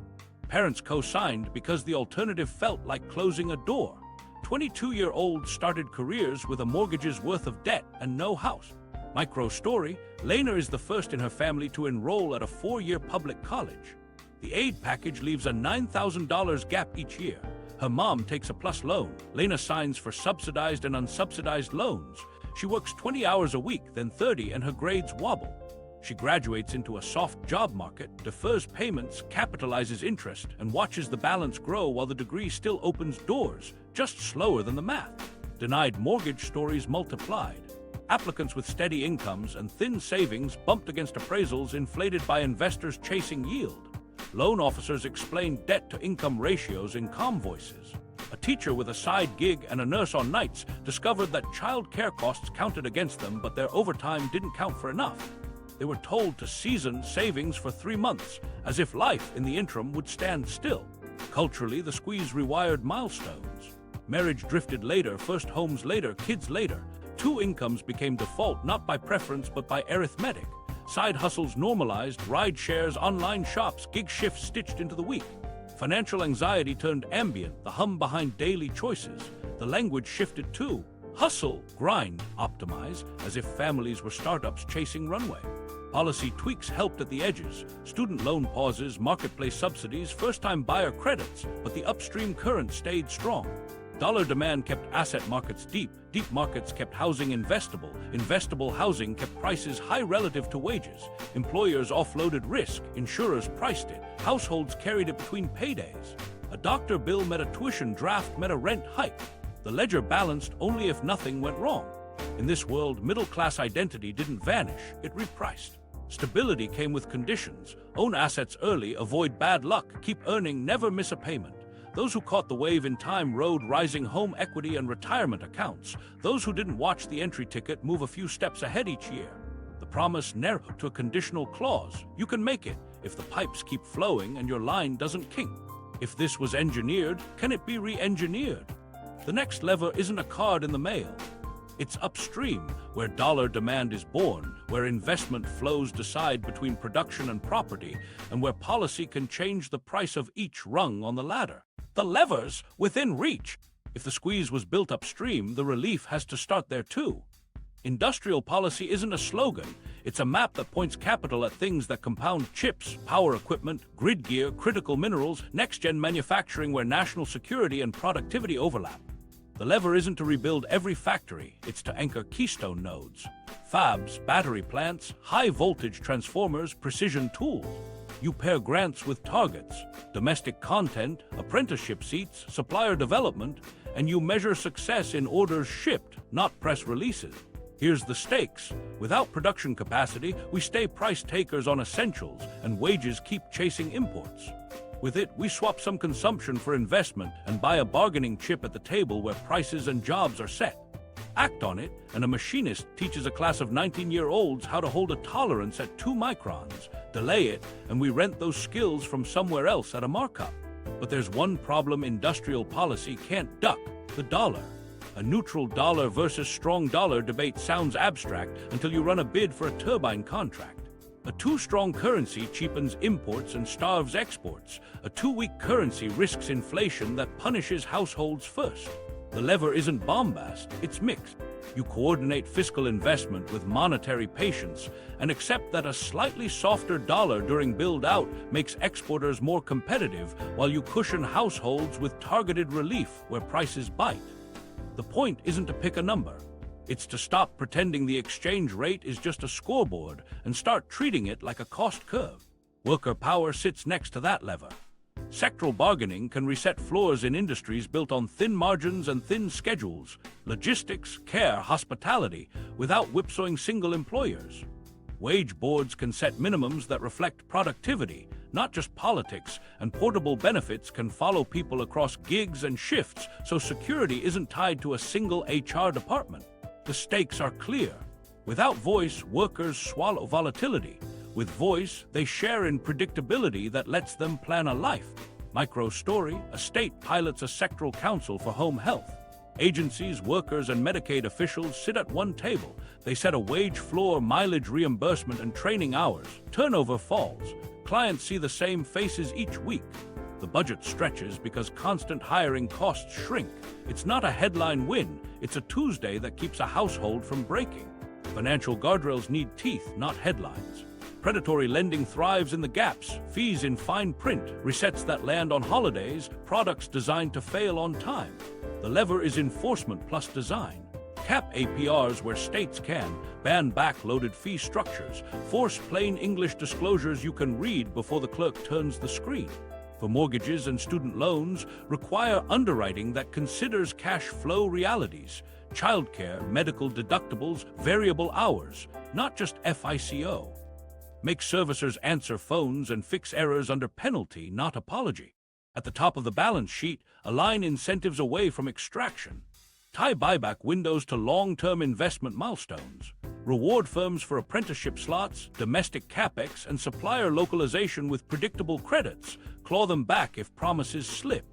Parents co-signed because the alternative felt like closing a door. 22-year-olds started careers with a mortgage's worth of debt and no house. Micro story: Lena is the first in her family to enroll at a 4-year public college. The aid package leaves a $9,000 gap each year. Her mom takes a plus loan. Lena signs for subsidized and unsubsidized loans. She works 20 hours a week, then 30, and her grades wobble. She graduates into a soft job market, defers payments, capitalizes interest, and watches the balance grow while the degree still opens doors, just slower than the math. Denied mortgage stories multiplied. Applicants with steady incomes and thin savings bumped against appraisals inflated by investors chasing yield. Loan officers explained debt-to-income ratios in calm voices. A teacher with a side gig and a nurse on nights discovered that child care costs counted against them, but their overtime didn't count for enough. They were told to season savings for 3 months, as if life in the interim would stand still. Culturally, the squeeze rewired milestones. Marriage drifted later, first homes later, kids later. 2 incomes became default, not by preference but by arithmetic. Side hustles normalized, ride shares, online shops, gig shifts stitched into the week. Financial anxiety turned ambient, the hum behind daily choices. The language shifted too. Hustle, grind, optimize, as if families were startups chasing runway. Policy tweaks helped at the edges. Student loan pauses, marketplace subsidies, first-time buyer credits, but the upstream current stayed strong. Dollar demand kept asset markets deep. Deep markets kept housing investable. Investable housing kept prices high relative to wages. Employers offloaded risk. Insurers priced it. Households carried it between paydays. A doctor bill met a tuition draft, met a rent hike. The ledger balanced only if nothing went wrong. In this world, middle-class identity didn't vanish, it repriced. Stability came with conditions. Own assets early, avoid bad luck, keep earning, never miss a payment. Those who caught the wave in time rode rising home equity and retirement accounts. Those who didn't watch the entry ticket move a few steps ahead each year. The promise narrowed to a conditional clause. You can make it if the pipes keep flowing and your line doesn't kink. If this was engineered, can it be re-engineered? The next lever isn't a card in the mail. It's upstream, where dollar demand is born, where investment flows decide between production and property, and where policy can change the price of each rung on the ladder. The lever's within reach. If the squeeze was built upstream, the relief has to start there too. Industrial policy isn't a slogan, it's a map that points capital at things that compound: chips, power equipment, grid gear, critical minerals, next-gen manufacturing where national security and productivity overlap. The lever isn't to rebuild every factory, it's to anchor keystone nodes. Fabs, battery plants, high-voltage transformers, precision tools. You pair grants with targets, domestic content, apprenticeship seats, supplier development, and you measure success in orders shipped, not press releases. Here's the stakes. Without production capacity, we stay price takers on essentials, and wages keep chasing imports. With it, we swap some consumption for investment and buy a bargaining chip at the table where prices and jobs are set. Act on it, and a machinist teaches a class of 19-year-olds how to hold a tolerance at 2 microns. Delay it, and we rent those skills from somewhere else at a markup. But there's one problem industrial policy can't duck: the dollar. A neutral dollar versus strong dollar debate sounds abstract until you run a bid for a turbine contract. A too-strong currency cheapens imports and starves exports. A too-weak currency risks inflation that punishes households first. The lever isn't bombast, it's mixed. You coordinate fiscal investment with monetary patience and accept that a slightly softer dollar during build-out makes exporters more competitive while you cushion households with targeted relief where prices bite. The point isn't to pick a number. It's to stop pretending the exchange rate is just a scoreboard and start treating it like a cost curve. Worker power sits next to that lever. Sectoral bargaining can reset floors in industries built on thin margins and thin schedules, logistics, care, hospitality, without whipsawing single employers. Wage boards can set minimums that reflect productivity, not just politics, and portable benefits can follow people across gigs and shifts, so security isn't tied to a single HR department. The stakes are clear. Without voice, workers swallow volatility. With voice, they share in predictability that lets them plan a life. Micro story: a state pilots a sectoral council for home health. Agencies, workers, and Medicaid officials sit at one table. They set a wage floor, mileage reimbursement, and training hours. Turnover falls. Clients see the same faces each week. The budget stretches because constant hiring costs shrink. It's not a headline win, it's a Tuesday that keeps a household from breaking. Financial guardrails need teeth, not headlines. Predatory lending thrives in the gaps, fees in fine print, resets that land on holidays, products designed to fail on time. The lever is enforcement plus design. Cap APRs where states can, ban back-loaded fee structures, force plain English disclosures you can read before the clerk turns the screen. For mortgages and student loans, require underwriting that considers cash flow realities, childcare, medical deductibles, variable hours, not just FICO. Make servicers answer phones and fix errors under penalty, not apology. At the top of the balance sheet, align incentives away from extraction. Tie buyback windows to long-term investment milestones. Reward firms for apprenticeship slots, domestic capex, and supplier localization with predictable credits. Claw them back if promises slip.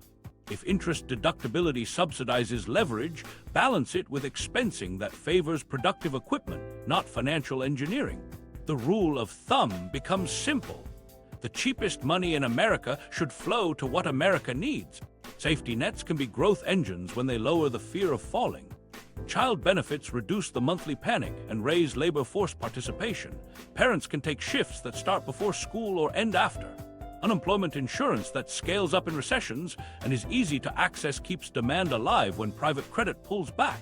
If interest deductibility subsidizes leverage, balance it with expensing that favors productive equipment, not financial engineering. The rule of thumb becomes simple. The cheapest money in America should flow to what America needs. Safety nets can be growth engines when they lower the fear of falling. Child benefits reduce the monthly panic and raise labor force participation. Parents can take shifts that start before school or end after. Unemployment insurance that scales up in recessions and is easy to access keeps demand alive when private credit pulls back.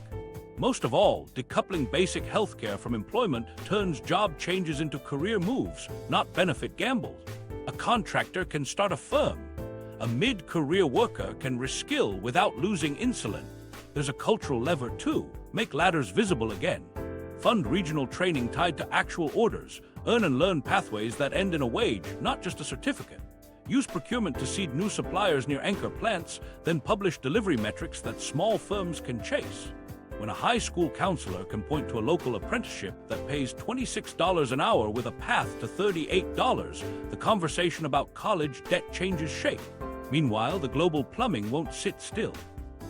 Most of all, decoupling basic healthcare from employment turns job changes into career moves, not benefit gambles. A contractor can start a firm. A mid-career worker can reskill without losing insulin. There's a cultural lever too. Make ladders visible again. Fund regional training tied to actual orders. Earn and learn pathways that end in a wage, not just a certificate. Use procurement to seed new suppliers near anchor plants, then publish delivery metrics that small firms can chase. When a high school counselor can point to a local apprenticeship that pays $26 an hour with a path to $38, the conversation about college debt changes shape. Meanwhile, the global plumbing won't sit still.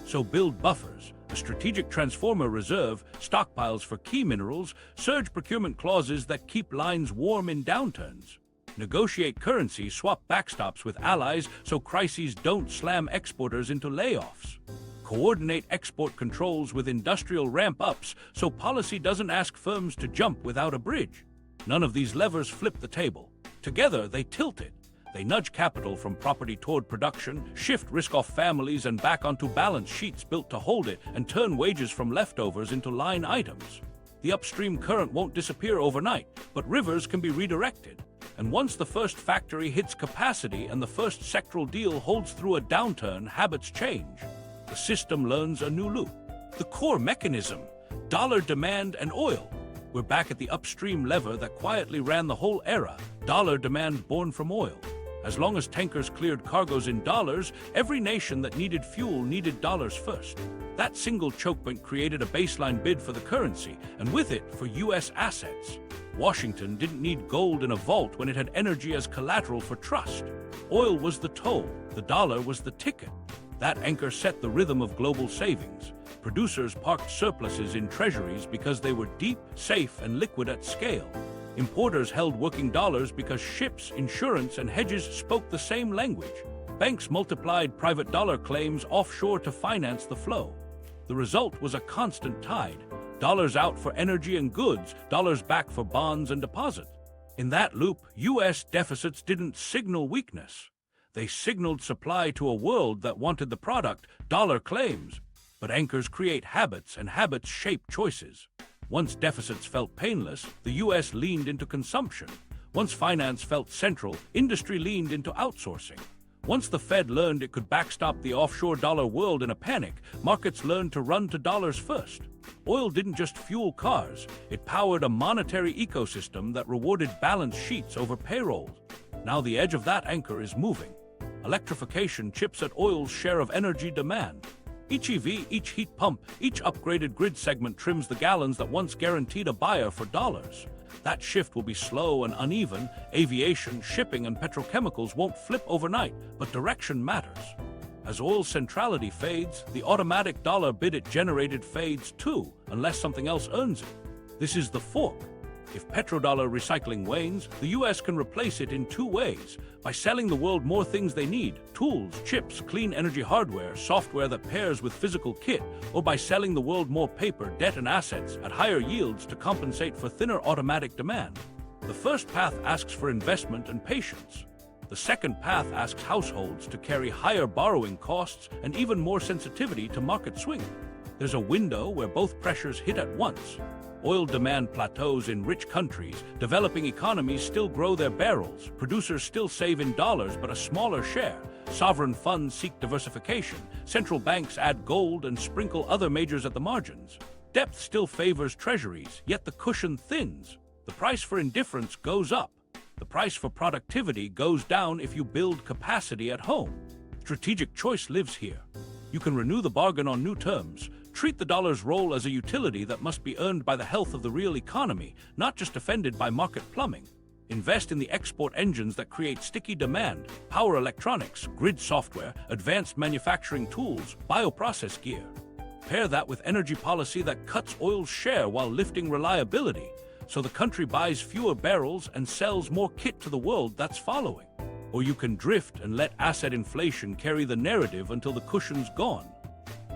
So build buffers, a strategic transformer reserve, stockpiles for key minerals, surge procurement clauses that keep lines warm in downturns. Negotiate currency, swap backstops with allies so crises don't slam exporters into layoffs. coordinate export controls with industrial ramp-ups so policy doesn't ask firms to jump without a bridge. None of these levers flip the table. Together, they tilt it. They nudge capital from property toward production, shift risk off families and back onto balance sheets built to hold it, and turn wages from leftovers into line items. The upstream current won't disappear overnight, but rivers can be redirected. And once the first factory hits capacity and the first sectoral deal holds through a downturn, habits change. The system learns a new loop. The core mechanism, dollar demand and oil. We're back at the upstream lever that quietly ran the whole era, dollar demand born from oil. As long as tankers cleared cargoes in dollars, every nation that needed fuel needed dollars first. That single choke point created a baseline bid for the currency, and with it, for U.S. assets. Washington didn't need gold in a vault when it had energy as collateral for trust. Oil was the toll, the dollar was the ticket. That anchor set the rhythm of global savings. Producers parked surpluses in treasuries because they were deep, safe, and liquid at scale. Importers held working dollars because ships, insurance, and hedges spoke the same language. Banks multiplied private dollar claims offshore to finance the flow. The result was a constant tide. Dollars out for energy and goods, dollars back for bonds and deposits. In that loop, U.S. deficits didn't signal weakness. They signaled supply to a world that wanted the product, dollar claims. But anchors create habits, and habits shape choices. Once deficits felt painless, the U.S. leaned into consumption. Once finance felt central, industry leaned into outsourcing. Once the Fed learned it could backstop the offshore dollar world in a panic, markets learned to run to dollars first. Oil didn't just fuel cars, it powered a monetary ecosystem that rewarded balance sheets over payrolls. Now the edge of that anchor is moving. Electrification chips at oil's share of energy demand. Each EV, each heat pump, each upgraded grid segment trims the gallons that once guaranteed a buyer for dollars. That shift will be slow and uneven. Aviation, shipping, and petrochemicals won't flip overnight, but direction matters. As oil centrality fades, the automatic dollar bid it generated fades too, unless something else earns it. This is the fork. If petrodollar recycling wanes, the U.S. can replace it in two ways: by selling the world more things they need, tools, chips, clean energy hardware, software that pairs with physical kit, or by selling the world more paper, debt, and assets at higher yields to compensate for thinner automatic demand. The first path asks for investment and patience. The second path asks households to carry higher borrowing costs and even more sensitivity to market swing. There's a window where both pressures hit at once. Oil demand plateaus in rich countries, developing economies still grow their barrels, producers still save in dollars but a smaller share, sovereign funds seek diversification, central banks add gold and sprinkle other majors at the margins. Depth still favors treasuries, yet the cushion thins. The price for indifference goes up. The price for productivity goes down if you build capacity at home. Strategic choice lives here. You can renew the bargain on new terms. Treat the dollar's role as a utility that must be earned by the health of the real economy, not just defended by market plumbing. Invest in the export engines that create sticky demand: power electronics, grid software, advanced manufacturing tools, bioprocess gear. Pair that with energy policy that cuts oil's share while lifting reliability, so the country buys fewer barrels and sells more kit to the world that's following. Or you can drift and let asset inflation carry the narrative until the cushion's gone.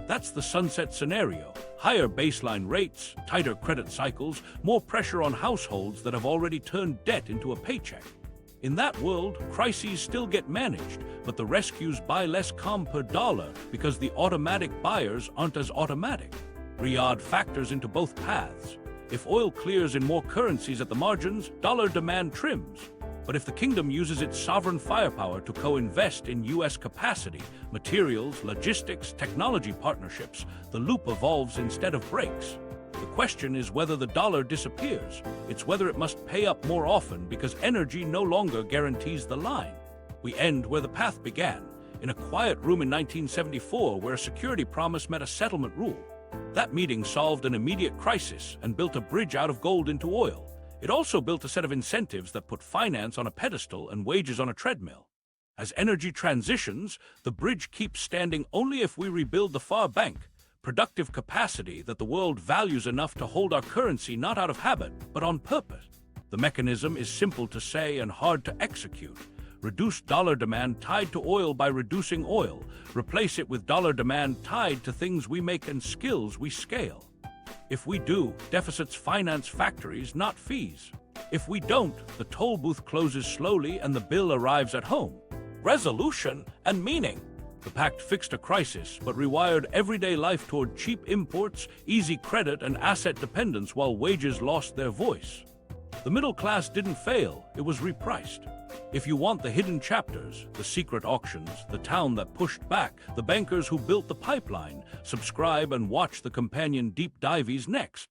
That's the sunset scenario: higher baseline rates, tighter credit cycles, more pressure on households that have already turned debt into a paycheck. In that world, crises still get managed, but the rescues buy less calm per dollar because the automatic buyers aren't as automatic. Riyadh factors into both paths. If oil clears in more currencies at the margins, dollar demand trims. But if the kingdom uses its sovereign firepower to co-invest in U.S. capacity, materials, logistics, technology partnerships, the loop evolves instead of breaks. The question is whether the dollar disappears. It's whether it must pay up more often because energy no longer guarantees the line. We end where the path began, in a quiet room in 1974 where a security promise met a settlement rule. That meeting solved an immediate crisis and built a bridge out of gold into oil. It also built a set of incentives that put finance on a pedestal and wages on a treadmill. As energy transitions, the bridge keeps standing only if we rebuild the far bank, productive capacity that the world values enough to hold our currency not out of habit, but on purpose. The mechanism is simple to say and hard to execute. Reduce dollar demand tied to oil by reducing oil. Replace it with dollar demand tied to things we make and skills we scale. If we do, deficits finance factories, not fees. If we don't, the toll booth closes slowly and the bill arrives at home. Resolution and meaning. The Pact fixed a crisis, but rewired everyday life toward cheap imports, easy credit, and asset dependence while wages lost their voice. The middle class didn't fail, it was repriced. If you want the hidden chapters, the secret auctions, the town that pushed back, the bankers who built the pipeline, subscribe and watch the companion deep dives next.